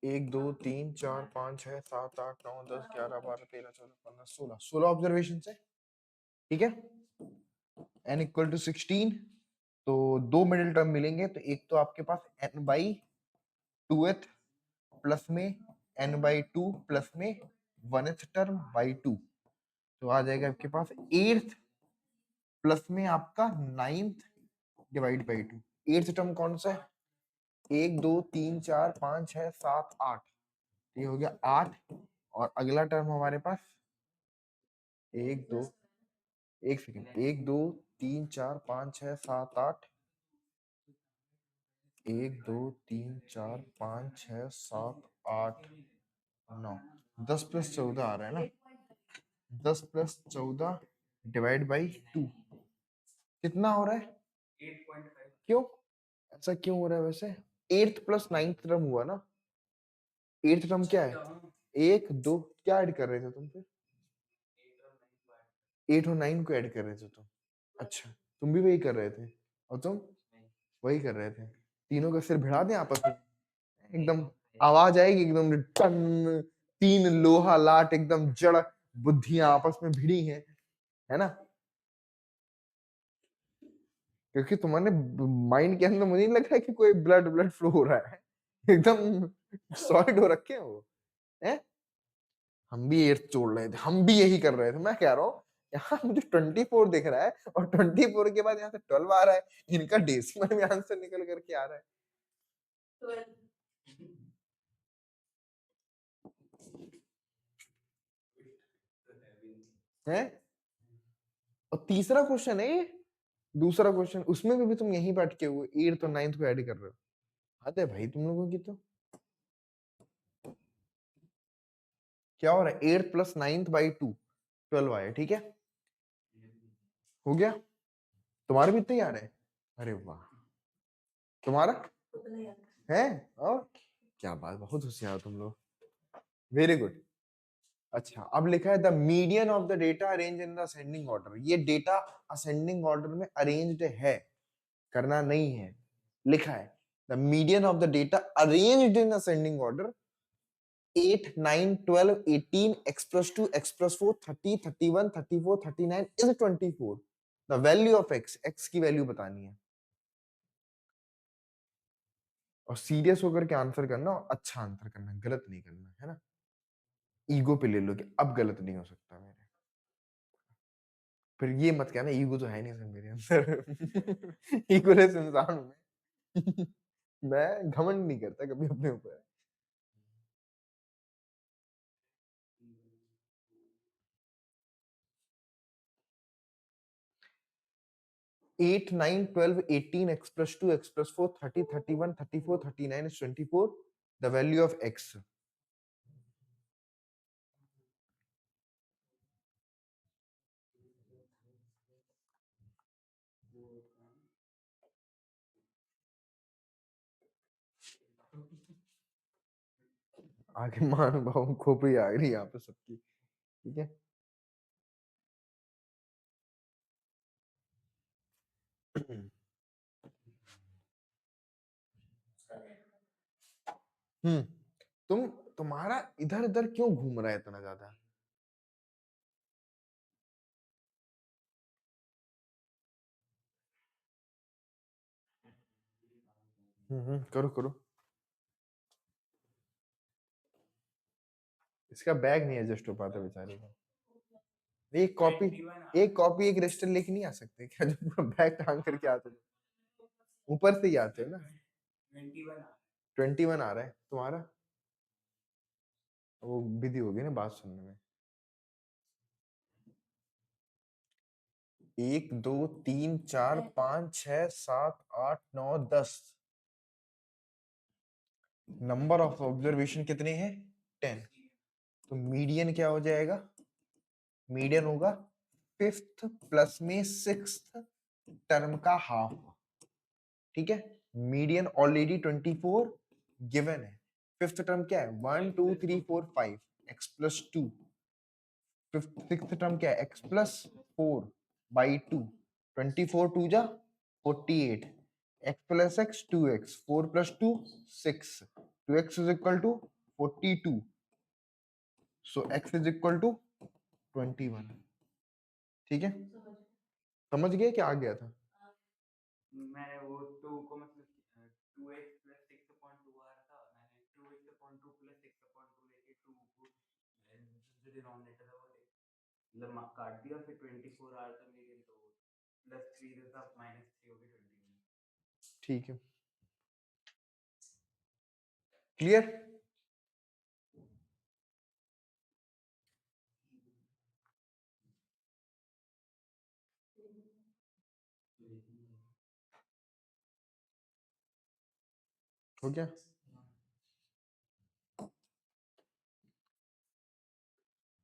S1: 1 2 3 4 5 6 7 8 9 10 11 12 13 14 15 16 16 ऑब्जर्वेशन है, ठीक है, n इक्वल टू 16, तो 2 मिडिल टर्म मिलेंगे, तो एक तो आपके पास n बाई 2th प्लस में n बाई 2 प्लस में 1th टर्म बाई 2, तो आ जाएगा आपके पास 8th प्लस में आपका 9th divide by 2, 8th term कौन सा है? 1 2 3 4 5 6 7 8, ये हो गया 8, और अगला टर्म हमारे पास 1 2, एक सेकेंड, 1 2 3 4 5 6 7 8, 1 2 3 4 5 6 7 8 9, 10 प्लस 14 आ रहा है ना, 10 प्लस 14 डिवाइड बाई 2, कितना हो रहा है? क्यों ऐसा क्यों हो रहा है वैसे? 8th प्लस 9th टर्म हुआ ना, 8th टर्म क्या है? 1 2, क्या ऐड कर रहे थे तुम फिर? 8 और 9 को ऐड कर रहे थे तुम, अच्छा, तुम भी वही कर रहे थे, और तुम वही कर रहे थे, तीनों का सिर भिड़ा दें आपस में, एकदम आवाज आएगी एकदम टन, 3 लोहा लाट एकदम जड़ बुद्धियां आपस में भिड़ी हैं, है ना, क्योंकि तुम्हारे माइंड के अंदर मुझे नहीं लग रहा है कि कोई ब्लड ब्लड फ्लो हो रहा है, एकदम सॉलिड हो रखे हैं वो, है? हम भी 8th जोड़ रहे थे, हम भी यही कर रहे थे। मैं कह रहा हूँ यहाँ मुझे 24 दिख रहा है और 24 के बाद यहाँ से 12 आ रहा है, इनका डेसिमल में आंसर निकल करके आ रहा है। हैं? और तीसरा क्वेश्चन है ये, दूसरा क्वेश्चन, उसमें भी तुम यहीं पर अटके हुए 8th और 9th को ऐड कर रहे हो। हद है भाई तुम लोगों की तो। क्या हो रहा है? 8th प्लस 9th बाई 2 12 आया, ठीक है, हो गया। तुम्हारे भी इतना ही आ रहा है? अरे वाह, तुम्हारा है? और क्या बात, बहुत होशियार हो तुम लोग, वेरी गुड। अच्छा, अब लिखा है the median of the data arrange in the ascending order. ये डेटा असेंडिंग ऑर्डर में अरेंज्ड है, करना नहीं है, लिखा है the median of the data arranged in ascending order 8 9 12 18 x plus 2 x plus 4 30 31 34 39 is 24। The value of x की value बतानी है और सीरियस होकर के आंसर करना और अच्छा आंसर करना, गलत नहीं करना है ना। ईगो पे ले लो कि अब गलत नहीं हो सकता मेरे, फिर ये मत कहना ईगो तो है नहीं सर मेरे अंदर ईगोलेस इंसान हूं मैं मैं घमंड नहीं करता कभी अपने ऊपर। 8 9 12 18 x plus 2 x plus 4 30 31 34 39 is 24। the value of x। आगे महानुभाव खोपड़ी आ रही यहाँ पे सबकी, ठीक है। हम्म, तुम्हारा इधर उधर क्यों घूम रहा है इतना ज्यादा? करो करो। इसका बैग नहीं एडजस्ट हो पाता बेचारे का। एक कॉपी, एक कॉपी एक रजिस्टर लेके नहीं आ सकते क्या, जो पूरा बैग टांग करके आते हो? ऊपर से ही आते हो ना। 21 आ रहा है तुम्हारा, वो विधि होगी ना बात सुनने में। 1 2 3 4 5 6 7 8 9 10 नंबर ऑफ ऑब्जर्वेशन कितने हैं? 10। तो मीडियन क्या हो जाएगा? मीडियन होगा 5th प्लस में 6th टर्म का हाफ, ठीक है। मीडियन ऑलरेडी 24 गिवन है। 5th टर्म क्या है? 1 2 3 4 5 x प्लस 2। 6th टर्म क्या है? x plus 4 by 2। 24 2 जा 48, x plus x 2x, 4 plus 2 6, 2x is equal to 42, so x is equal to 21। ठीक है, समझ गए क्या आ गया था? मैंने वो 2 को मतलब 2x प्लस 6/2 आ रहा था, मैंने 2x/2 प्लस 6/2 लेके 2 को जो डिनोमिनेटर है वो मतलब काट दिया, फिर 24 आ रहा था मेरे, तो प्लस 3 था माइनस 3 हो गया 21। ठीक है, क्लियर? हो गया।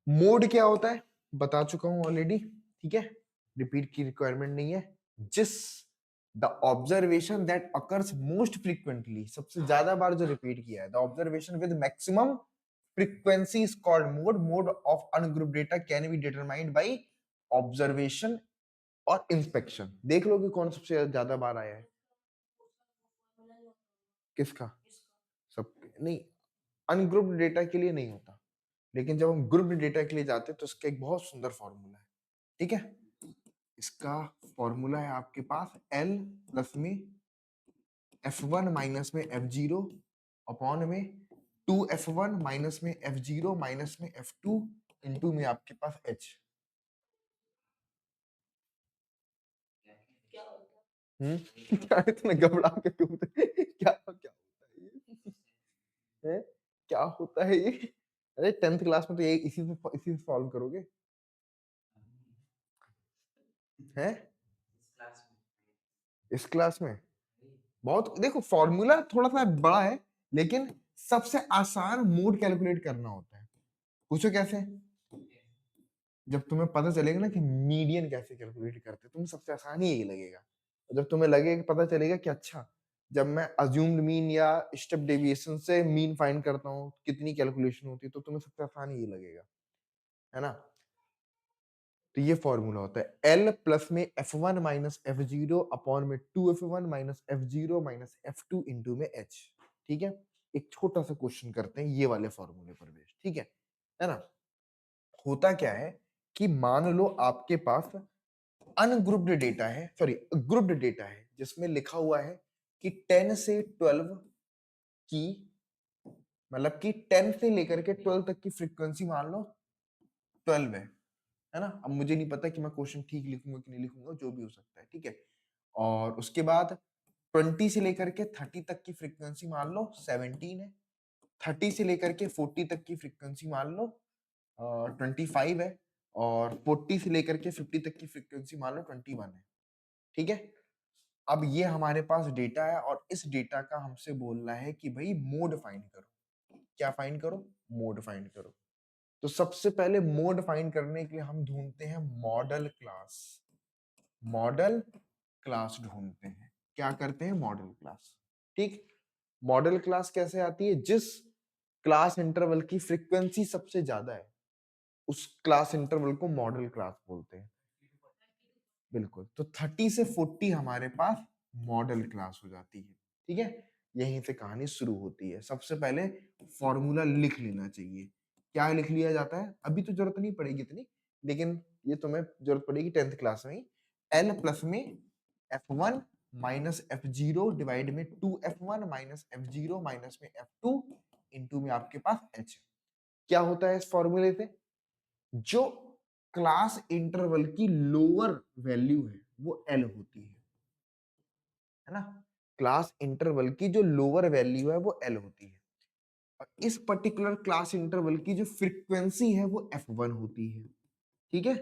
S1: मोड क्या होता है बता चुका हूं ऑलरेडी, ठीक है, रिपीट की रिक्वायरमेंट नहीं है। जिस the observation that occurs most frequently, सबसे ज्यादा बार जो रिपीट किया है, the observation with maximum frequency is called mode. Mode of ungroup data can be determined by observation और इंस्पेक्शन। देख लो कि कौन सबसे ज्यादा बार आया है। किसका? सब नहीं, अनग्रुप्ड डेटा के लिए नहीं होता, लेकिन जब हम ग्रुप्ड डेटा के लिए जाते हैं तो इसका एक बहुत सुंदर फॉर्मूला है, ठीक है। इसका फॉर्मूला है आपके पास L प्लस में F1 माइनस में F0 अपॉन में 2f1 माइनस में f0 माइनस में f2 इंटू में आपके पास h। क्या इतना घबरा के तुम क्या क्या होता है ये? हैं? क्या होता है ये? अरे 10th क्लास में तो ये इसी से सॉल्व करोगे हैं? इस क्लास में बहुत देखो फॉर्मूला थोड़ा सा बड़ा है, लेकिन सबसे आसान मोड कैलकुलेट करना होता है। पूछो कैसे? जब तुम्हें पता चलेगा ना कि मीडियन कैसे कैलकुलेट करते हैं, तुम्हें सबसे आसान ही यही लगेगा। और जब तुम्हें लगेगा, पता चलेगा कि अच्छा, जब मैं अज्यूम्ड मीन या स्टेप डेविएशन से मीन फाइंड करता हूँ कितनी कैलकुलेशन होती है, तो तुम्हें सबसे आसान यही लगेगा, है ना? तो ये फॉर्मूला होता है L प्लस में F1 माइनस F0 अपॉन में 2F1 minus F0 minus F2 into में H। ठीक है, एक छोटा सा क्वेश्चन करते हैं ये वाले फॉर्मूले पर बेस्ड। ठीक है ना? होता क्या है कि मान लो आपके पास अनग्रुप्ड डेटा है, सॉरी ग्रुप्ड डेटा है, जिसमें लिखा हुआ है कि 10 से 12 की, मतलब कि 10 से लेकर के 12 तक की फ्रीक्वेंसी मान लो 12 है ना? अब मुझे नहीं पता कि मैं क्वेश्चन ठीक लिखूंगा कि नहीं लिखूंगा, जो भी हो सकता है, ठीक है। और उसके बाद 20 से लेकर के 30 तक की फ्रीक्वेंसी मान लो 17 है, 30 से लेकर के 40 तक की फ्रीक्वेंसी मान लो 25 है, और 40 से लेकर के 50 तक की फ्रीक्वेंसी मान लो 21 है। ठीक है, अब ये हमारे पास डेटा है और इस डेटा का हमसे बोलना है कि भाई मोड फाइंड करो। क्या फाइंड करो? मोड फाइंड करो। तो सबसे पहले मोड फाइंड करने के लिए हम ढूंढते हैं मॉडल क्लास। मॉडल क्लास ढूंढते हैं। क्या करते हैं? Model class. ठीक, मॉडल क्लास कैसे आती है? जिस क्लास इंटरवल की फ्रीक्वेंसी सबसे ज्यादा है, उस क्लास इंटरवल को मॉडल क्लास बोलते हैं। बिल्कुल, तो 30 से 40 हमारे पास मॉडल क्लास हो जाती है। ठीक है, यहीं से कहानी शुरू होती है। सबसे पहले फॉर्मूला लिख लेना चाहिए। क्या लिख लिया जाता है? अभी तो जरूरत नहीं पड़ेगी इतनी, लेकिन ये तुम्हें जरूरत पड़ेगी 10th क्लास में ही। एल प्लस में f1 माइनस f0 डिवाइड में 2f1 माइनस f0 माइनस में f2 इंटू में आपके पास h। क्या होता है इस फॉर्मूले से? जो क्लास इंटरवल की लोअर वैल्यू है वो एल होती है ना? क्लास इंटरवल की जो लोअर वैल्यू है वो एल होती है, और इस पर्टिकुलर क्लास इंटरवल की जो फ्रीक्वेंसी है वो f1 होती है। ठीक है,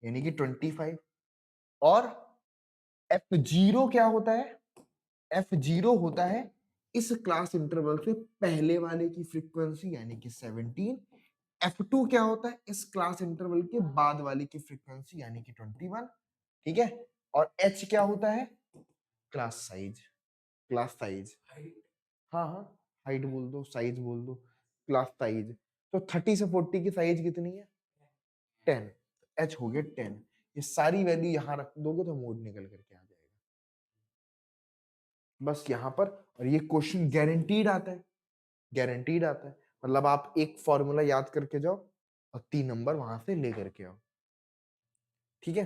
S1: यानी कि 25। और f0 क्या होता है? f0 होता है इस क्लास इंटरवल से पहले वाले की फ्रीक्वेंसी, यानी कि 17। f2 क्या होता है? इस क्लास इंटरवल के बाद वाली की फ्रीक्वेंसी, यानी कि 21। ठीक है, और h क्या होता है? Class size. क्लास साइज, हाँ हाँ, हाइट बोल दो, साइज बोल दो, क्लास साइज। तो 30 से 40 की साइज कितनी है? 10। h हो गया 10। ये सारी वैल्यू यहां रख दोगे तो मोड निकल करके आ जाएगा बस यहाँ पर। और ये क्वेश्चन गारंटीड आता है, गारंटीड आता है। मतलब आप एक फॉर्मूला याद करके जाओ और 3 नंबर वहां से ले करके आओ। ठीक है,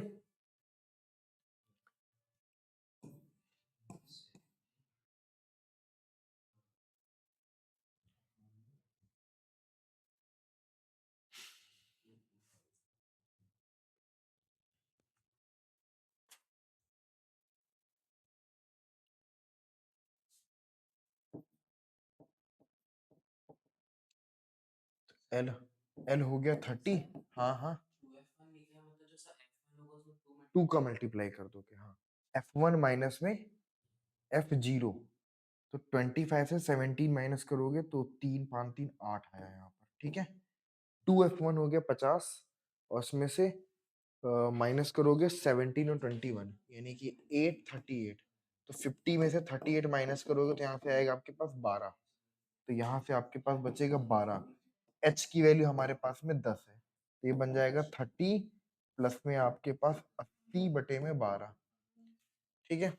S1: एल एल हो गया 30। हाँ हाँ, 2 का मल्टीप्लाई कर दोगे, हाँ। f1 माइनस में f0, तो 25 से 17 माइनस करोगे तो 3 5 3 8 आया यहाँ पर। ठीक है, 2f1 हो गया 50, और उसमें से माइनस करोगे 17 और 21, यानी कि 838। तो 50 में से 38 माइनस करोगे तो यहाँ से आएगा आपके पास 12। तो यहाँ से आपके पास बचेगा 12। h की वैल्यू हमारे पास में 10 है, तो ये बन जाएगा 30 प्लस में आपके पास 80 बटे में 12। ठीक है,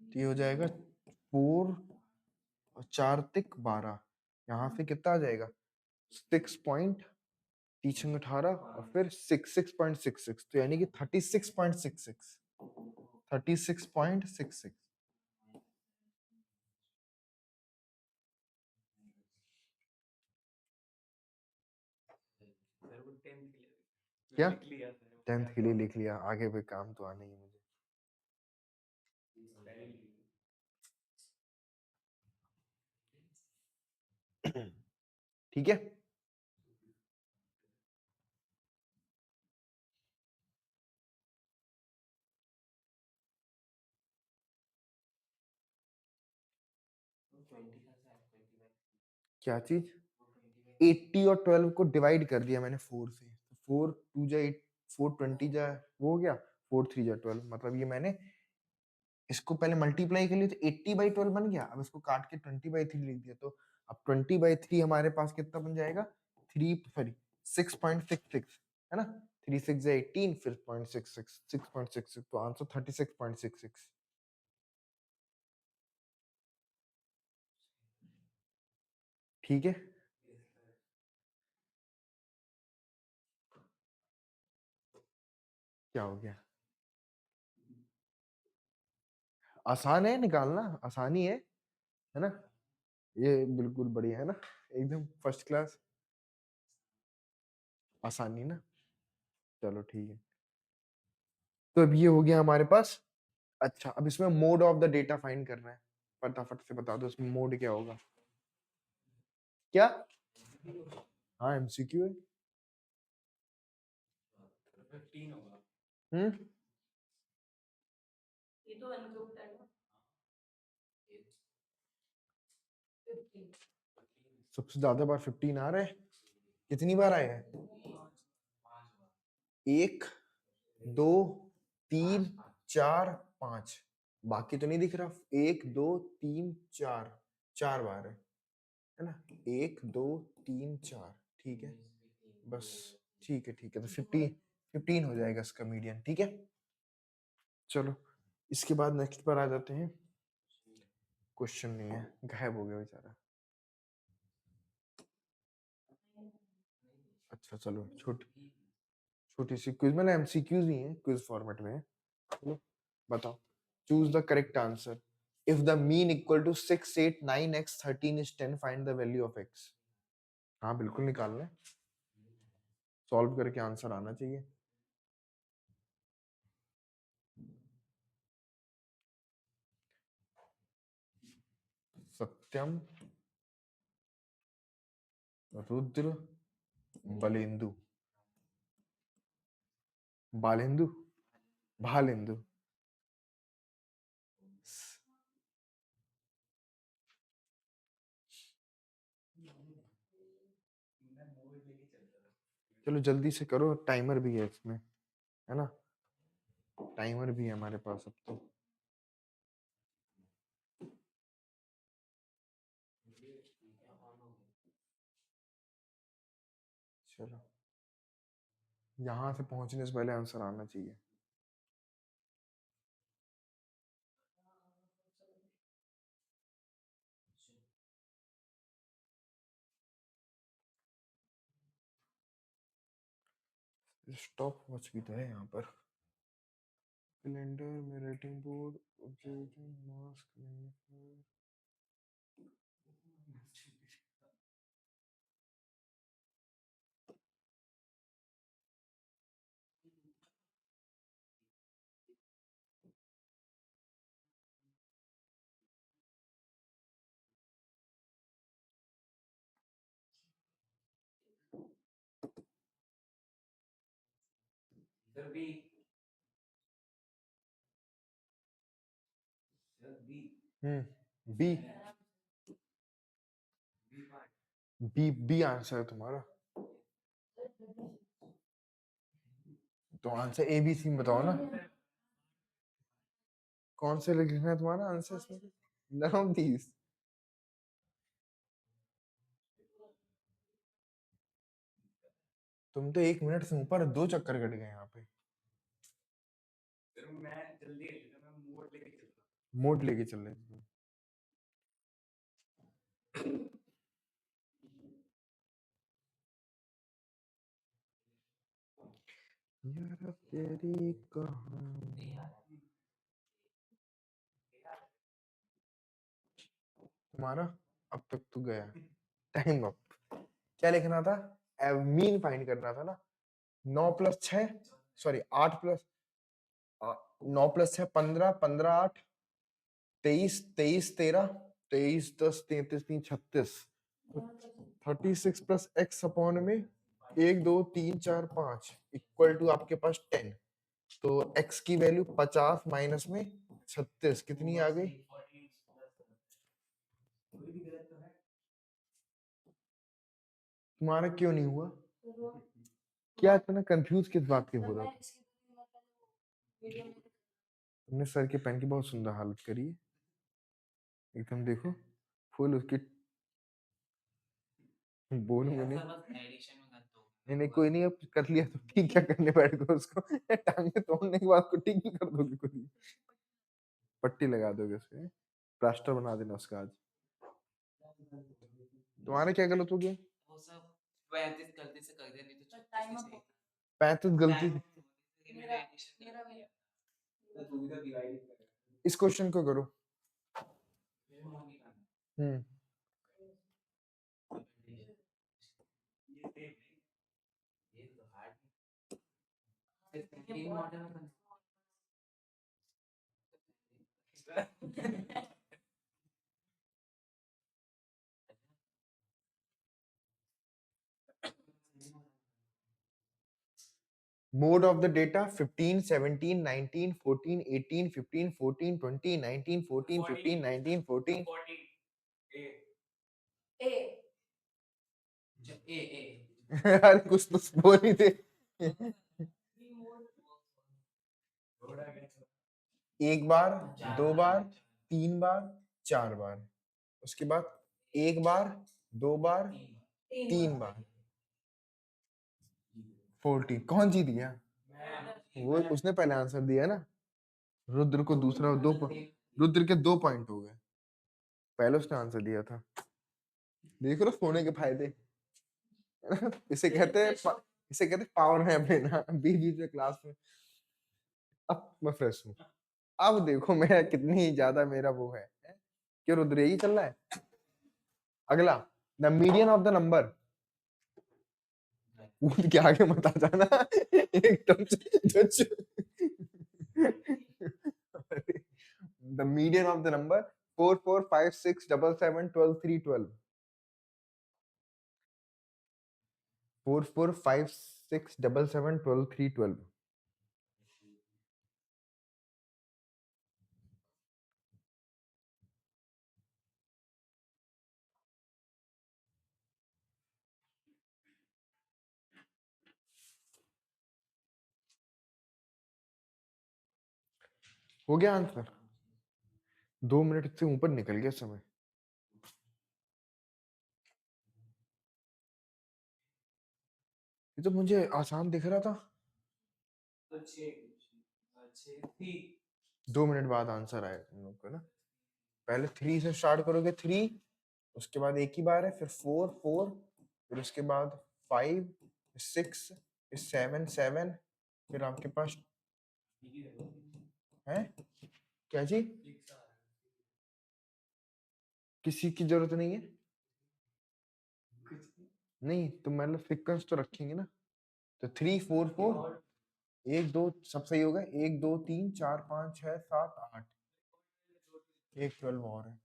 S1: तो ये हो जाएगा 4 और 4 तिक 12। यहाँ से कितना आ जाएगा? 6.18 और फिर 6.66, तो यानी कि 36.66। 36.66। क्या 10th के लिए लिख लिया, आगे भी काम तो आना ही है मुझे। ठीक है, क्या चीज? 80 और 12 को डिवाइड कर दिया मैंने 4 से, 4 2 जा 8, 4 20 जा वो हो गया, 4 3 जा 12, मतलब ये मैंने इसको पहले मल्टीप्लाई कर लिया तो 80/12 बन गया, अब इसको काट के 20/3 लिख दिया, तो अब 20/3 हमारे पास कितना बन जाएगा, 6.66 है ना, 3 6 जा 18, फिर 0.66 6.66, तो आंसर 36.66। ठीक है, क्या हो गया? आसान है निकालना, आसानी है ना, ये बिल्कुल बढ़िया है ना, एकदम फर्स्ट क्लास आसानी ना। चलो ठीक है, तो अब ये हो गया हमारे पास। अच्छा, अब इसमें mode of the data find करना है, फटाफट से बता दो इसमें मोड क्या होगा। क्या? हाँ एमसीक्यू है। हम्म, सबसे ज्यादा बार 15 आ रहा है, कितनी बार आए हैं? 1 2 3 4 5, बाकी तो नहीं दिख रहा, 1 2 3 4, 4 बार है ना, 1 2 3 4, ठीक है बस, ठीक है, तो 15 हो जाएगा इसका मीडियन, ठीक है। चलो इसके बाद नेक्स्ट पर आ जाते हैं, क्वेश्चन नहीं है, गायब हो गया बेचारा। अच्छा चलो, छोटी छोटी सी क्विज, मतलब एमसीक्यूज ही है, क्विज फॉर्मेट में है। चलो बताओ, choose the correct answer. If the mean equal to 6 8 9 x 13 is 10, find the value of x। हाँ बिल्कुल निकालना है, सॉल्व करके आंसर आना चाहिए। सत्यम रुद्र बलेंदु बालेंदु भालेंदु। चलो जल्दी से करो, टाइमर भी है इसमें, है ना, टाइमर भी है हमारे पास अब तो। चलो यहाँ से पहुंचने से पहले आंसर आना चाहिए। स्टॉप वॉच भी तो है यहाँ पर, कैलेंडर में, rating board, mask, B, B answer है तुम्हारा, तो आंसर ए बी सी बताओ ना, कौन से लिखना है तुम्हारा आंसर इसमें, none of these। तुम तो 1 मिनट से ऊपर 2 चक्कर कट गए यहाँ पे। मोड लेके चल रहे हैं। यार तेरी कहानी, तुम्हारा अब तक तो गया, टाइम अप। क्या लिखना था? मीन फाइंड करना था ना। 9 plus 6 sorry 8 plus 9 plus 6 15 15 8 23 23 13 23 10 33 3 36 36 plus x upon में 1 2 3 4 5 इक्वल टू आपके पास 10। तो x की वैल्यू 50 माइनस में 36 कितनी आ गई? तुम्हारा क्यों नहीं हुआ? क्या इतना कंफ्यूज किस बात के हो रहा था? तुमने सर के पेन की बहुत सुंदर हालत करी है एकदम, देखो फुल उसकी। बोलूंगा नहीं, नहीं नहीं कोई नहीं, अब कर लिया तो ठीक, क्या करने बैठ गए उसको? टांगे तोड़ने के बाद को ठीक नहीं कर दोगे खुद ही? पट्टी लगा दोगे उसके, प्लास्टर बना देना उसका आज। तुम्हारा क्या गलत हो गया? 35 गलती। इस क्वेश्चन को करो। हम्म Mode of the data 15 17 19 14 18 15 14 20 19 14 15 19 14 अरे कुछ तो बोल ही दे। एक बार, दो बार, तीन बार, चार बार, उसके बाद एक बार, दो बार, तीन बार, 14। कौन जीत गया? वो उसने पहले आंसर दिया ना। रुद्र को दूसरा रुद्र के 2 पॉइंट हो गए, पहले उसने आंसर दिया था। देख रहे हो सोने के फायदे। इसे कहते हैं इसे कहते हैं पावर नैप लेना बीच बीच में क्लास में। अब मैं फ्रेश हूँ। अब देखो मेरा कितनी ज्यादा मेरा वो है, क्यों रुद्र यही चल रहा है? अगला, the median of the number. कूद के आगे मत आ जाना एकदम the median of the number 4 4 5 6 7 7 12 3 12। 4 4 5 6 7 7 12 3 12। हो गया आंसर? 2 मिनट से ऊपर निकल गया समय। ये तो मुझे आसान दिख रहा था। 2 मिनट बाद आंसर आया तुम लोग को ना। पहले 3 से स्टार्ट करोगे, 3, उसके बाद एक ही बार है, फिर 4 4, फिर उसके बाद 5 6 7 7, फिर आपके पास है क्या जी? किसी की जरूरत नहीं है। नहीं तो मतलब सीक्वेंस तो रखेंगे ना। तो 3 4 4, 1 2 सब सही हो गए, 1 2 3 4 5 6 7 8, एक 12 और है,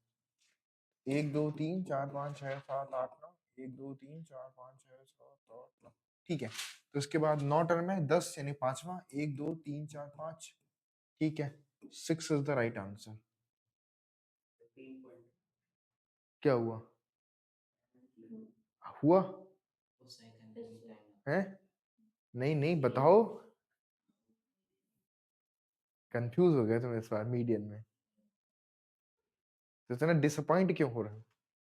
S1: 1 2 3 4 5 6 7 8 9, 1 2 3 4 5 6 7 8 9। ठीक है, तो उसके बाद 9 टर्म है, 10 यानी पांचवा, 1 2 3 4 5। ठीक है, 6 इज द राइट आंसर। क्या हुआ? हुआ है? नहीं नहीं बताओ। कंफ्यूज हो गए तुम इस बार मीडियन में, तो इतना डिसअपॉइंट क्यों हो रहे हो?